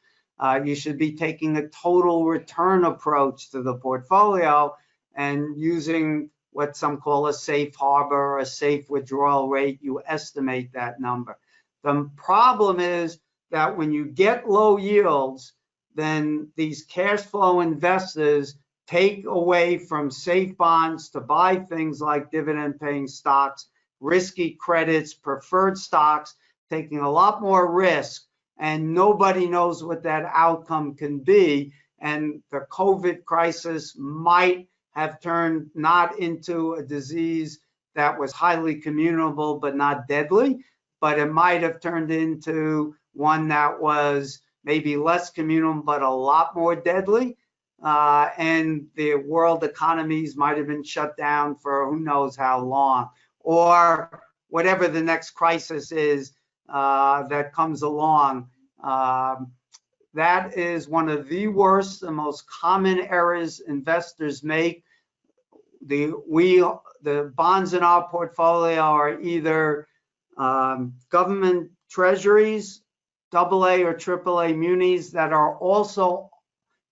You should be taking a total return approach to the portfolio and using what some call a safe harbor or a safe withdrawal rate. You estimate that number. The problem is that when you get low yields, then these cash flow investors take away from safe bonds to buy things like dividend paying stocks, risky credits, preferred stocks, taking a lot more risk, and nobody knows what that outcome can be. And the COVID crisis might have turned not into a disease that was highly communicable but not deadly, but it might have turned into one that was maybe less communicable but a lot more deadly. And the world economies might have been shut down for who knows how long, or whatever the next crisis is that comes along. That is one of the worst and most common errors investors make. The bonds in our portfolio are either government treasuries, AA or AAA munis that are also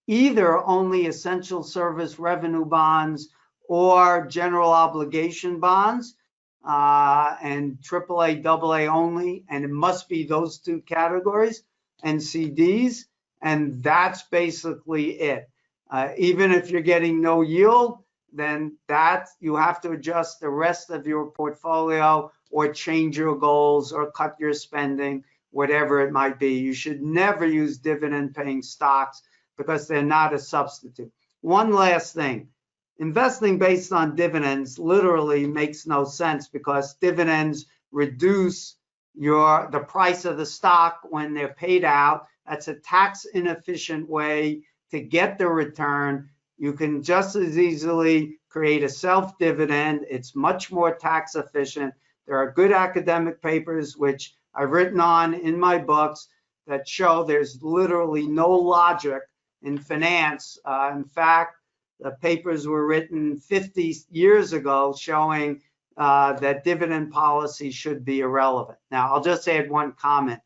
either only essential service revenue bonds or general obligation bonds, and AAA, AA only, and it must be those two categories, and CDs, and that's basically it. Even if you're getting no yield, then that you have to adjust the rest of your portfolio or change your goals or cut your spending, whatever it might be. You should never use dividend paying stocks because they're not a substitute. One last thing, investing based on dividends literally makes no sense because dividends reduce the price of the stock when they're paid out. That's a tax inefficient way to get the return. You can just as easily create a self dividend. It's much more tax efficient. There are good academic papers which I've written on in my books that show there's literally no logic in finance. In fact, the papers were written 50 years ago showing that dividend policy should be irrelevant. Now, I'll just add one comment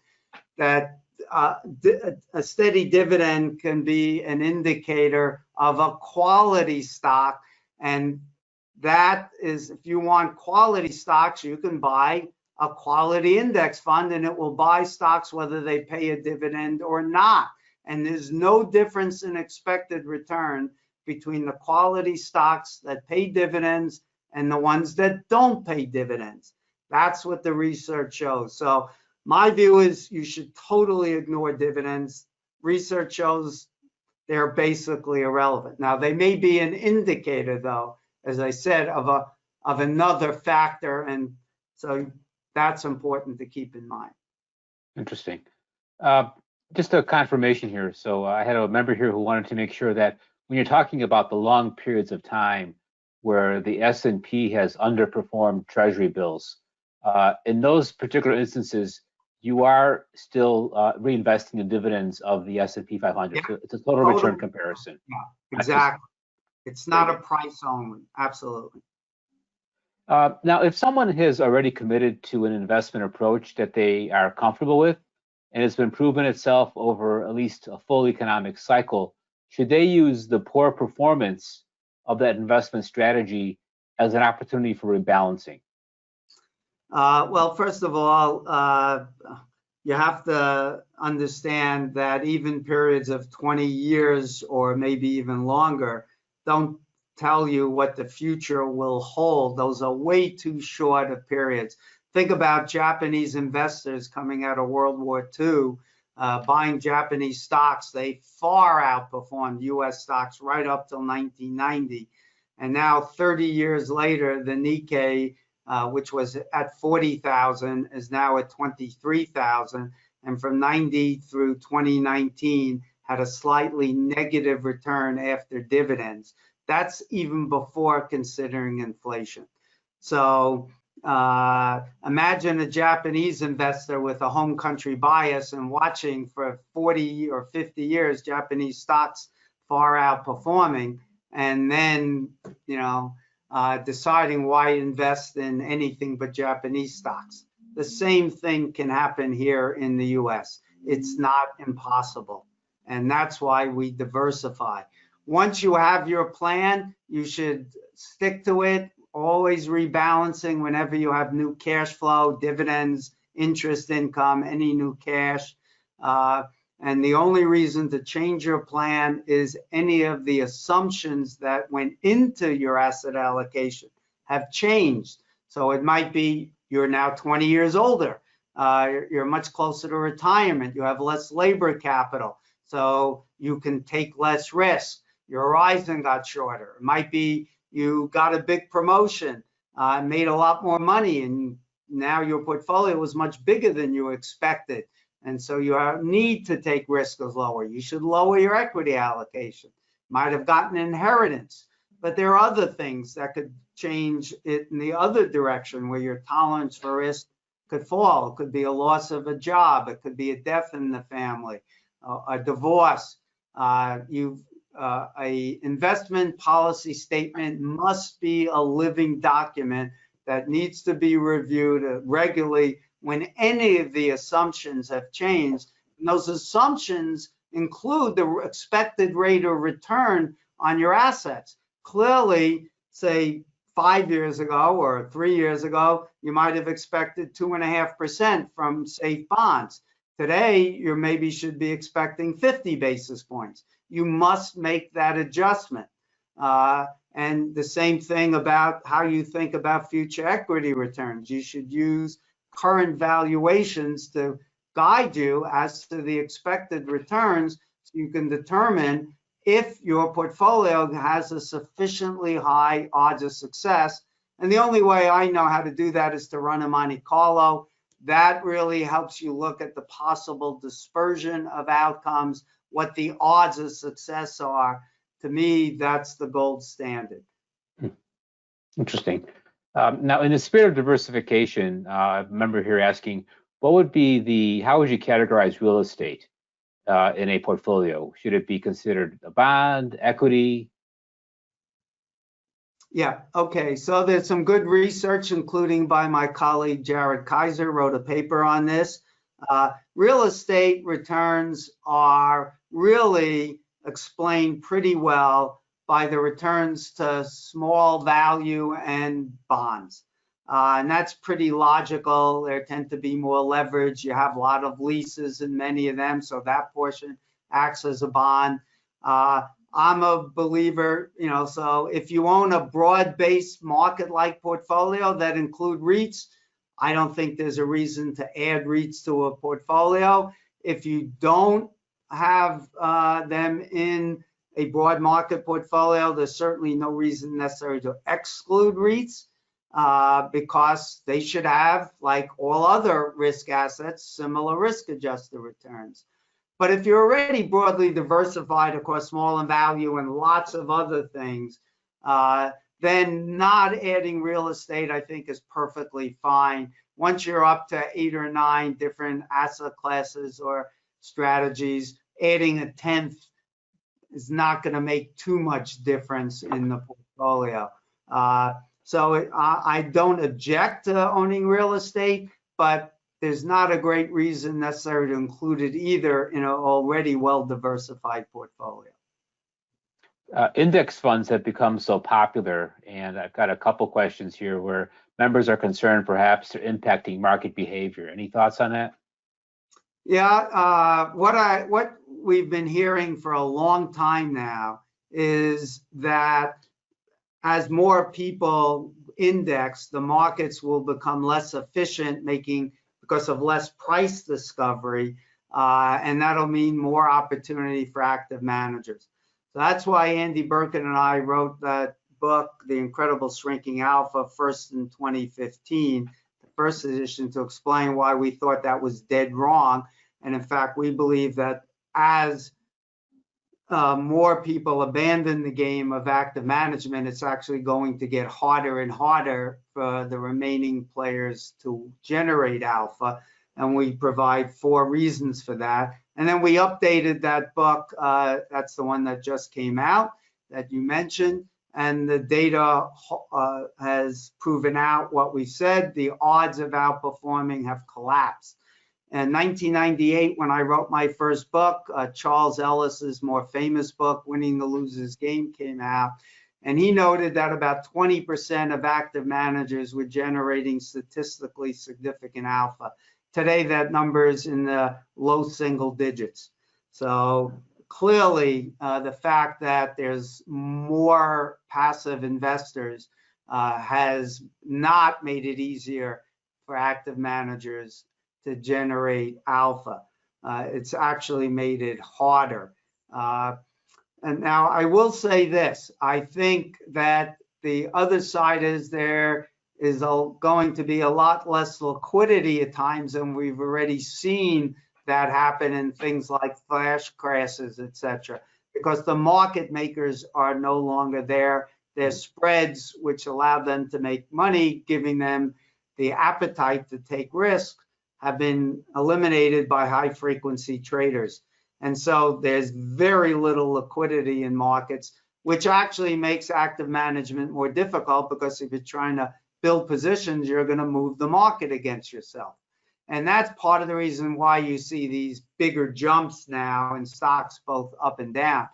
that a steady dividend can be an indicator of a quality stock. And that is, if you want quality stocks, you can buy a quality index fund and it will buy stocks whether they pay a dividend or not. And there's no difference in expected return between the quality stocks that pay dividends and the ones that don't pay dividends. That's what the research shows. So my view is you should totally ignore dividends. Research shows they're basically irrelevant. Now, they may be an indicator, though, as I said, of another factor. And so that's important to keep in mind. Interesting. Just a confirmation here. So I had a member here who wanted to make sure that when you're talking about the long periods of time where the S&P has underperformed Treasury bills, in those particular instances, you are still reinvesting the dividends of the S&P 500. Yeah. So it's a total return comparison. Yeah, exactly. It's not a price only. Absolutely. Now, if someone has already committed to an investment approach that they are comfortable with, and it's been proven itself over at least a full economic cycle, should they use the poor performance of that investment strategy as an opportunity for rebalancing? Well, first of all, you have to understand that even periods of 20 years or maybe even longer don't tell you what the future will hold. Those are way too short of periods. Think about Japanese investors coming out of World War II, buying Japanese stocks. They far outperformed US stocks right up till 1990. And now 30 years later, the Nikkei, which was at 40,000, is now at 23,000. And from 90 through 2019, had a slightly negative return after dividends. That's even before considering inflation. So imagine a Japanese investor with a home country bias and watching for 40 or 50 years Japanese stocks far outperforming, and then deciding why invest in anything but Japanese stocks. The same thing can happen here in the US. It's not impossible. And that's why we diversify. Once you have your plan, you should stick to it, always rebalancing whenever you have new cash flow, dividends, interest income, any new cash. And the only reason to change your plan is any of the assumptions that went into your asset allocation have changed. So it might be you're now 20 years older. You're much closer to retirement. You have less labor capital, so you can take less risk. Your horizon got shorter. It might be you got a big promotion, made a lot more money, and now your portfolio was much bigger than you expected. And so your need to take risk is lower. You should lower your equity allocation. Might have gotten inheritance, but there are other things that could change it in the other direction where your tolerance for risk could fall. It could be a loss of a job. It could be a death in the family, a divorce. A investment policy statement must be a living document that needs to be reviewed regularly when any of the assumptions have changed. And those assumptions include the expected rate of return on your assets. Clearly, say 5 years ago or 3 years ago, you might have expected 2.5% from safe bonds. Today, you maybe should be expecting 50 basis points. You must make that adjustment. And the same thing about how you think about future equity returns. You should use current valuations to guide you as to the expected returns so you can determine if your portfolio has a sufficiently high odds of success. And the only way I know how to do that is to run a Monte Carlo. That really helps you look at the possible dispersion of outcomes, what the odds of success are. To me, that's the gold standard. Interesting. Now, in the spirit of diversification, I remember here asking, how would you categorize real estate in a portfolio? Should it be considered a bond, equity? Yeah, okay. So there's some good research, including by my colleague Jared Kaiser, wrote a paper on this. Real estate returns are really explained pretty well by the returns to small value and bonds. And that's pretty logical. There tend to be more leverage. You have a lot of leases in many of them, so that portion acts as a bond. I'm a believer, so if you own a broad-based market-like portfolio that include REITs, I don't think there's a reason to add REITs to a portfolio. If you don't have them in a broad market portfolio, there's certainly no reason necessary to exclude REITs because they should have, like all other risk assets, similar risk-adjusted returns. But if you're already broadly diversified across small and value and lots of other things, then not adding real estate, I think, is perfectly fine. Once you're up to 8 or 9 different asset classes or strategies, adding a 10th is not going to make too much difference in the portfolio. So I don't object to owning real estate, but there's not a great reason necessary to include it either in an already well-diversified portfolio. Index funds have become so popular, and I've got a couple questions here where members are concerned perhaps they're impacting market behavior. Any thoughts on that? Yeah, what we've been hearing for a long time now is that as more people index, the markets will become less efficient, because of less price discovery, and that'll mean more opportunity for active managers. So that's why Andy Birkin and I wrote that book, The Incredible Shrinking Alpha, first in 2015, the first edition, to explain why we thought that was dead wrong. And in fact, we believe that as more people abandon the game of active management, it's actually going to get harder and harder for the remaining players to generate alpha. And we provide 4 reasons for that. And then we updated that book. That's the one that just came out that you mentioned. And the data has proven out what we said. The odds of outperforming have collapsed. In 1998, when I wrote my first book, Charles Ellis's more famous book, Winning the Loser's Game, came out. And he noted that about 20% of active managers were generating statistically significant alpha. Today, that number is in the low single digits. So clearly, the fact that there's more passive investors has not made it easier for active managers to generate alpha. It's actually made it harder. And now I will say this, I think that the other side is there is going to be a lot less liquidity at times, and we've already seen that happen in things like flash crashes, etc., because the market makers are no longer there. There's spreads which allow them to make money, giving them the appetite to take risks, have been eliminated by high frequency traders. And so there's very little liquidity in markets, which actually makes active management more difficult, because if you're trying to build positions, you're going to move the market against yourself. And that's part of the reason why you see these bigger jumps now in stocks, both up and down,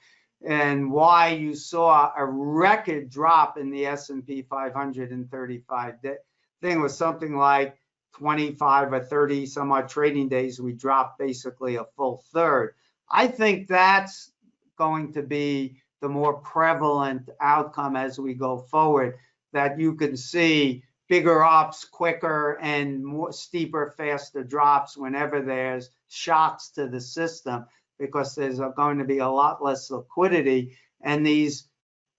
and why you saw a record drop in the S&P 500 in 35 days. Thing was something like 25 or 30 some odd trading days, we dropped basically a full third. I think that's going to be the more prevalent outcome as we go forward, that you can see bigger ups quicker and more steeper, faster drops whenever there's shocks to the system, because there's going to be a lot less liquidity. And these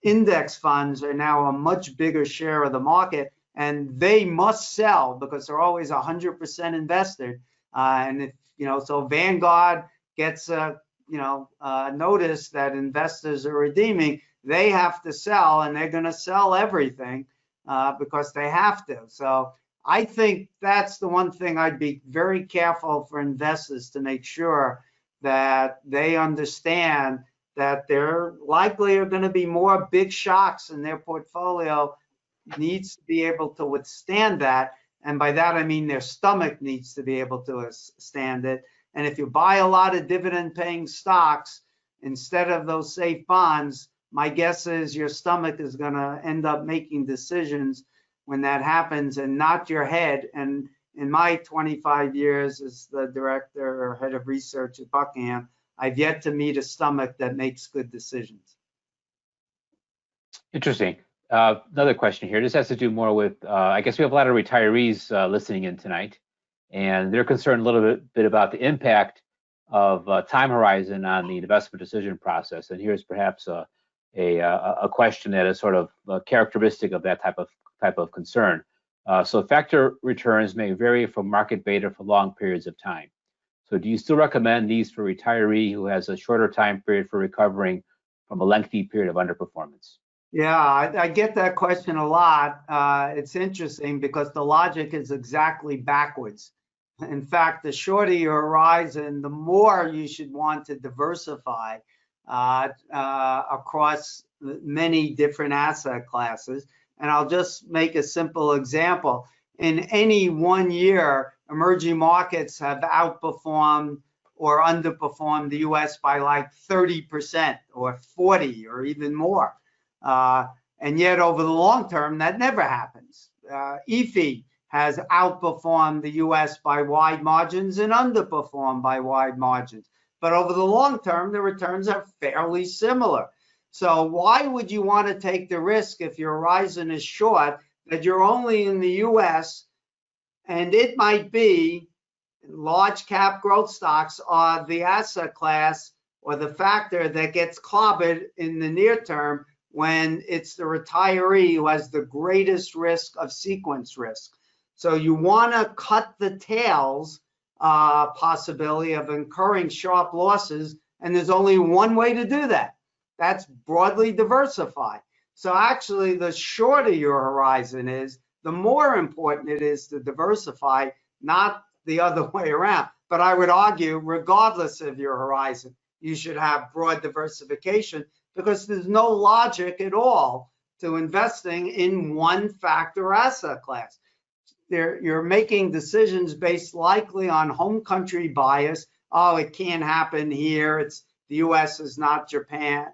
index funds are now a much bigger share of the market, and they must sell because they're always 100% invested. And if, so Vanguard gets a, notice that investors are redeeming, they have to sell, and they're going to sell everything because they have to. So I think that's the one thing I'd be very careful for investors to make sure that they understand that there likely are going to be more big shocks in their portfolio. Needs to be able to withstand that. And by that, I mean their stomach needs to be able to stand it. And if you buy a lot of dividend paying stocks instead of those safe bonds, my guess is your stomach is going to end up making decisions when that happens, and not your head. And in my 25 years as the director or head of research at Buckingham, I've yet to meet a stomach that makes good decisions. Interesting. Another question here. This has to do more with, I guess we have a lot of retirees listening in tonight, and they're concerned a little bit about the impact of time horizon on the investment decision process. And here's perhaps a question that is sort of characteristic of that type of concern. So factor returns may vary from market beta for long periods of time. So do you still recommend these for a retiree who has a shorter time period for recovering from a lengthy period of underperformance? Yeah, I get that question a lot. It's interesting because the logic is exactly backwards. In fact, the shorter your horizon, the more you should want to diversify across many different asset classes. And I'll just make a simple example. In any one year, emerging markets have outperformed or underperformed the US by like 30% or 40 or even more. And yet over the long term, that never happens. EFI has outperformed the US by wide margins and underperformed by wide margins. But over the long term, the returns are fairly similar. So why would you want to take the risk if your horizon is short that you're only in the US, and it might be large cap growth stocks are the asset class or the factor that gets clobbered in the near term when it's the retiree who has the greatest risk of sequence risk. So you want to cut the tails possibility of incurring sharp losses, and there's only one way to do that. That's broadly diversify. So actually, the shorter your horizon is, the more important it is to diversify, not the other way around. But I would argue, regardless of your horizon, you should have broad diversification, because there's no logic at all to investing in one factor asset class. You're making decisions based likely on home country bias. Oh, it can't happen here. It's the US is not Japan,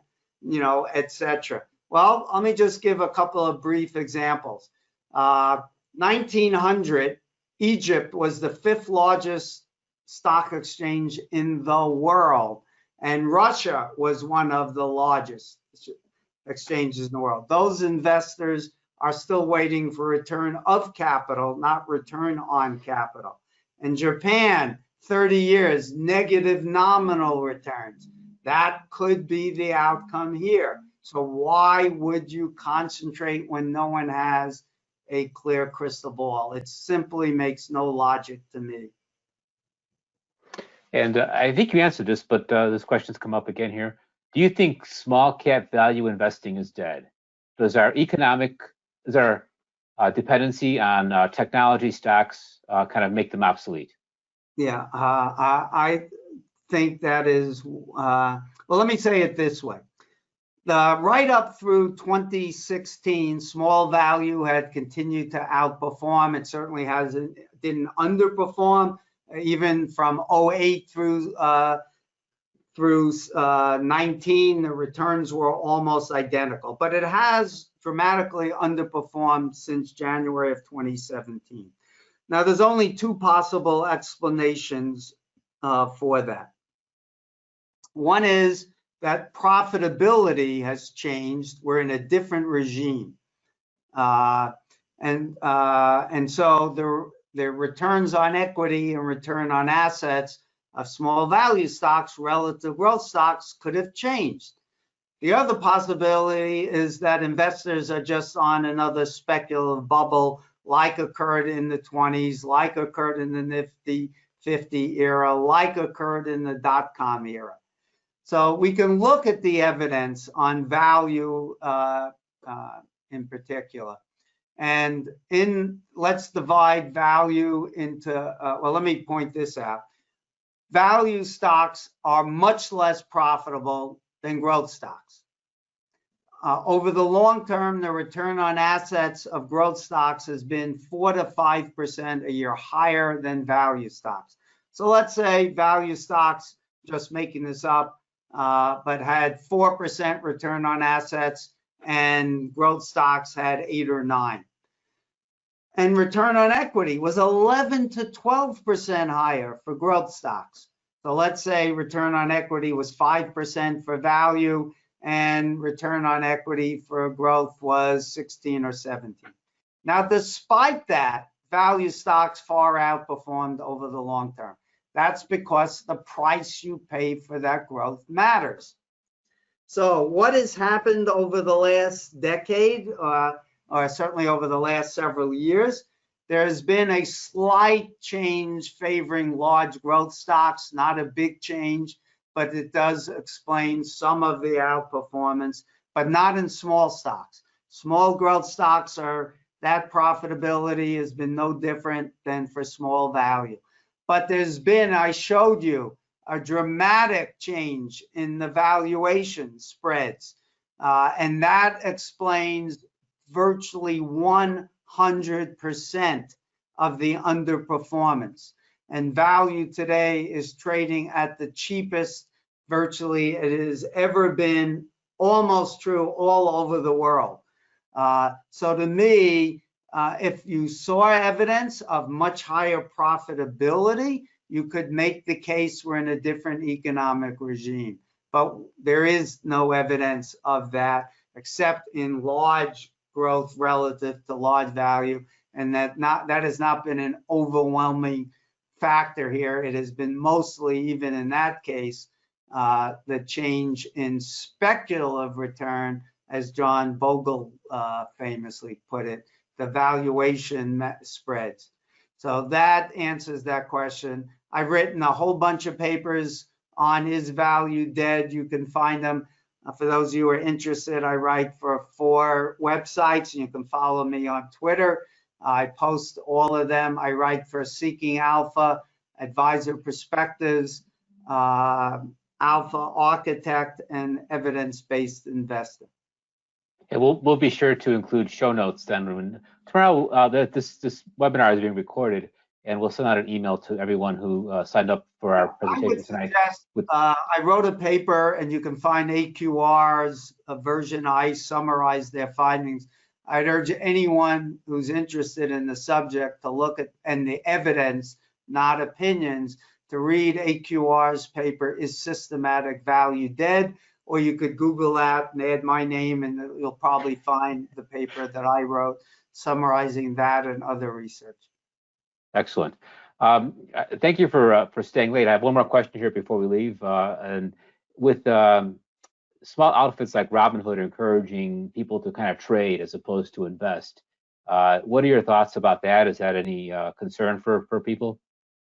etc. Well, let me just give a couple of brief examples. 1900, Egypt was the 5th largest stock exchange in the world, and Russia was one of the largest exchanges in the world. Those investors are still waiting for return of capital, not return on capital. In Japan, 30 years, negative nominal returns. That could be the outcome here. So why would you concentrate when no one has a clear crystal ball? It simply makes no logic to me. And I think you answered this, but this question's come up again here. Do you think small cap value investing is dead? Does our dependency on technology stocks kind of make them obsolete? Yeah, I think that is, well, let me say it this way. Right up through 2016, small value had continued to outperform. It certainly didn't underperform. Even from 08 through 19, the returns were almost identical, but it has dramatically underperformed since January of 2017. Now, there's only 2 possible explanations for that. One is that profitability has changed. We're in a different regime. And so the returns on equity and return on assets of small value stocks relative to growth stocks could have changed. The other possibility is that investors are just on another speculative bubble, like occurred in the 20s, like occurred in the Nifty 50 era, like occurred in the dot-com era. So we can look at the evidence on value in particular. And let's divide value into, well, let me point this out. Value stocks are much less profitable than growth stocks. Over the long term, the return on assets of growth stocks has been 4 to 5% a year higher than value stocks. So let's say value stocks, just making this up, but had 4% return on assets, and growth stocks had 8 or 9. And return on equity was 11 to 12% higher for growth stocks. So let's say return on equity was 5% for value, and return on equity for growth was 16 or 17. Now, despite that, value stocks far outperformed over the long term. That's because the price you pay for that growth matters. So what has happened over the last decade, or certainly over the last several years? There has been a slight change favoring large growth stocks, not a big change, but it does explain some of the outperformance, but not in small stocks. Small growth stocks that profitability has been no different than for small value. But there's been, I showed you, a dramatic change in the valuation spreads. And that explains virtually 100% of the underperformance. And value today is trading at the cheapest virtually it has ever been, almost true all over the world. So to me, if you saw evidence of much higher profitability, you could make the case we're in a different economic regime. But there is no evidence of that, except in large growth relative to large value, and that has not been an overwhelming factor here. It has been mostly, even in that case, the change in speculative return as John Bogle famously put it, the valuation spreads. So that answers that question. I've written a whole bunch of papers on Is Value Dead? You can find them. For those of you who are interested, I write for 4 websites, and you can follow me on Twitter. I post all of them. I write for Seeking Alpha, Advisor Perspectives, Alpha Architect, and Evidence-Based Investing. Yeah, we'll be sure to include show notes then. Tomorrow, this webinar is being recorded, and we'll send out an email to everyone who signed up for our presentation tonight. I wrote a paper, and you can find AQR's version. I summarized their findings. I'd urge anyone who's interested in the subject to look at and the evidence, not opinions, to read AQR's paper, Is Systematic Value Dead? Or you could Google that and add my name, and you'll probably find the paper that I wrote summarizing that and other research. Excellent. Thank you for staying late. I have one more question here before we leave. And with small outfits like Robinhood are encouraging people to kind of trade as opposed to invest, what are your thoughts about that? Is that any concern for people?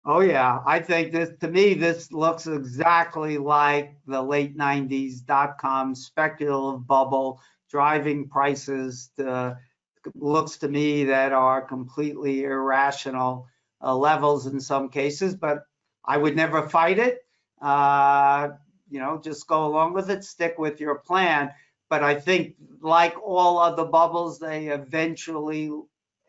Oh yeah, I think this, to me, this looks exactly like the late 90s .com speculative bubble, driving prices to, looks to me that are completely irrational levels in some cases, but I would never fight it. You know, just go along with it, stick with your plan. But I think like all other bubbles, they eventually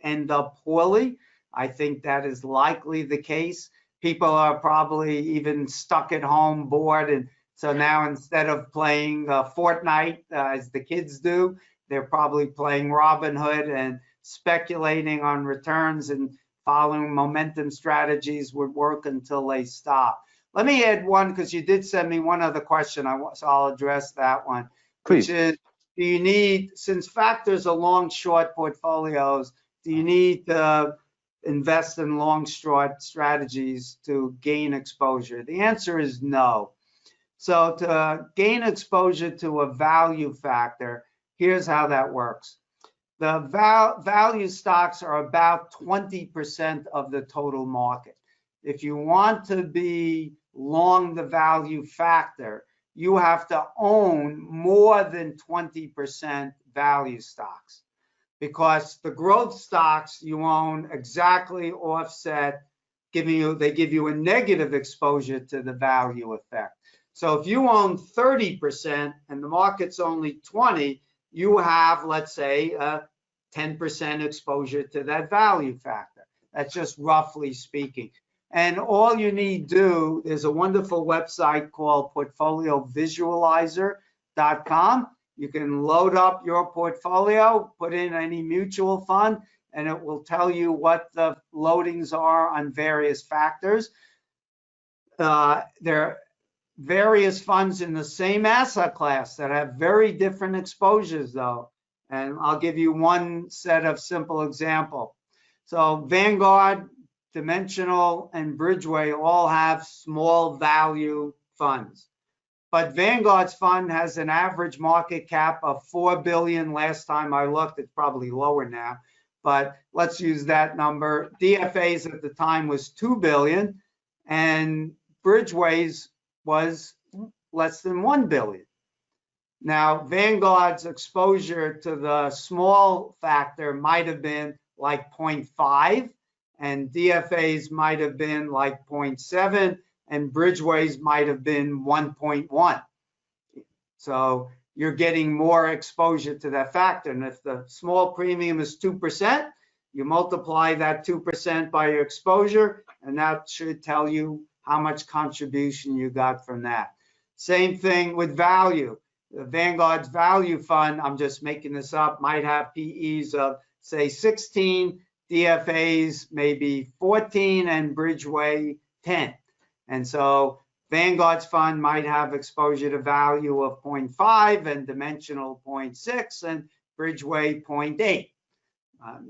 end up poorly. I think that is likely the case. People are probably even stuck at home, bored, and so now instead of playing Fortnite as the kids do, they're probably playing Robinhood and speculating on returns and following momentum strategies would work until they stop. Let me add one, because you did send me one other question, so I'll address that one. Please. Which is, do you need, since factors are long short portfolios, do you need to invest in long short strategies to gain exposure? The answer is no. So to gain exposure to a value factor, here's how that works. The value stocks are about 20% of the total market. If you want to be long the value factor, you have to own more than 20% value stocks, because the growth stocks you own exactly offset, they give you a negative exposure to the value effect. So if you own 30% and the market's only 20, you have, let's say, a 10% exposure to that value factor. That's just roughly speaking. And all you need to do, there's a wonderful website called portfoliovisualizer.com. You can load up your portfolio, put in any mutual fund, and it will tell you what the loadings are on various factors. There are various funds in the same asset class that have very different exposures, though. And I'll give you one set of simple example. So Vanguard, Dimensional, and Bridgeway all have small value funds. But Vanguard's fund has an average market cap of $4 billion. Last time I looked, it's probably lower now, but let's use that number. DFA's at the time was $2 billion, and Bridgeway's was less than $1 billion. Now, Vanguard's exposure to the small factor might have been like 0.5, and DFA's might have been like 0.7, and Bridgeway's might have been 1.1. So you're getting more exposure to that factor. And if the small premium is 2%, you multiply that 2% by your exposure, and that should tell you how much contribution you got from that. Same thing with value. The Vanguard's value fund, I'm just making this up, might have PEs of say 16, DFA's maybe 14, and Bridgeway 10. And so Vanguard's fund might have exposure to value of 0.5 and Dimensional 0.6 and Bridgeway 0.8.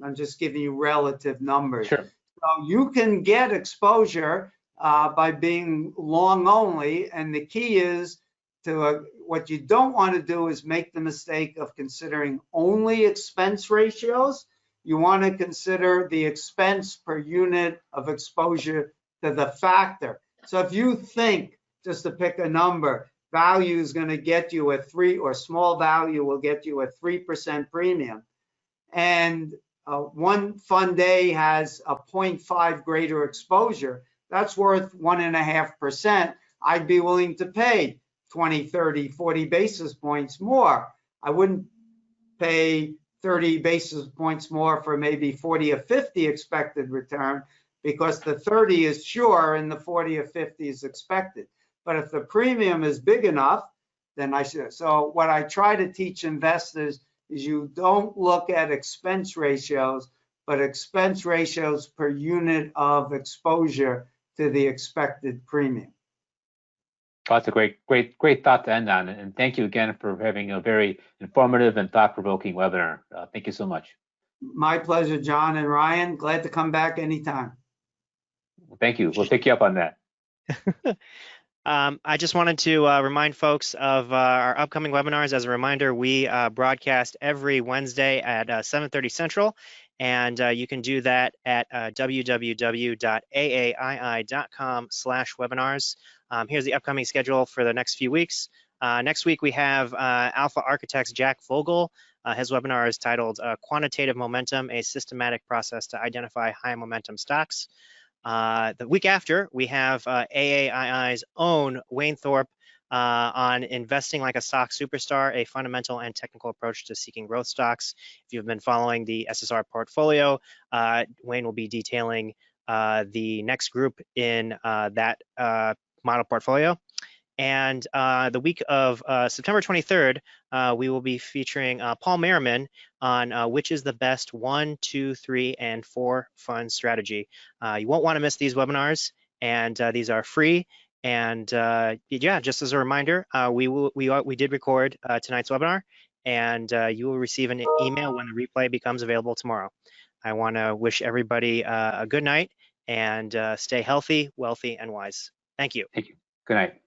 I'm just giving you relative numbers. Sure. So you can get exposure by being long only, and the key is to what you don't want to do is make the mistake of considering only expense ratios. You want to consider the expense per unit of exposure to the factor. So if you think, just to pick a number, value is going to get you a 3, or small value will get you a 3% premium, and one fund A has a 0.5 greater exposure, that's worth 1.5%. I'd be willing to pay 20, 30, 40 basis points more. I wouldn't pay 30 basis points more for maybe 40 or 50 expected return, because the 30 is sure and the 40 or 50 is expected. But if the premium is big enough, then I should. So what I try to teach investors is you don't look at expense ratios, but expense ratios per unit of exposure to the expected premium. That's a great thought to end on. And thank you again for having a very informative and thought-provoking webinar. Thank you so much. My pleasure, John and Ryan. Glad to come back anytime. Thank you. We'll pick you up on that. I just wanted to remind folks of our upcoming webinars. As a reminder, we broadcast every Wednesday at 7:30 Central, and you can do that at www.aai.com/webinars. Here's the upcoming schedule for the next few weeks. Next week, we have Alpha Architect's Jack Vogel. His webinar is titled Quantitative Momentum, a Systematic Process to Identify High Momentum Stocks. The week after, we have AAII's own Wayne Thorpe on investing like a stock superstar, a fundamental and technical approach to seeking growth stocks. If you've been following the SSR portfolio, Wayne will be detailing the next group in that model portfolio. And the week of September 23rd, we will be featuring Paul Merriman on which is the best 1, 2, 3, and 4 fund strategy. You won't want to miss these webinars, and these are free. And yeah, just as a reminder, we did record tonight's webinar, and you will receive an email when the replay becomes available tomorrow. I want to wish everybody a good night, and stay healthy, wealthy, and wise. Thank you. Thank you. Good night.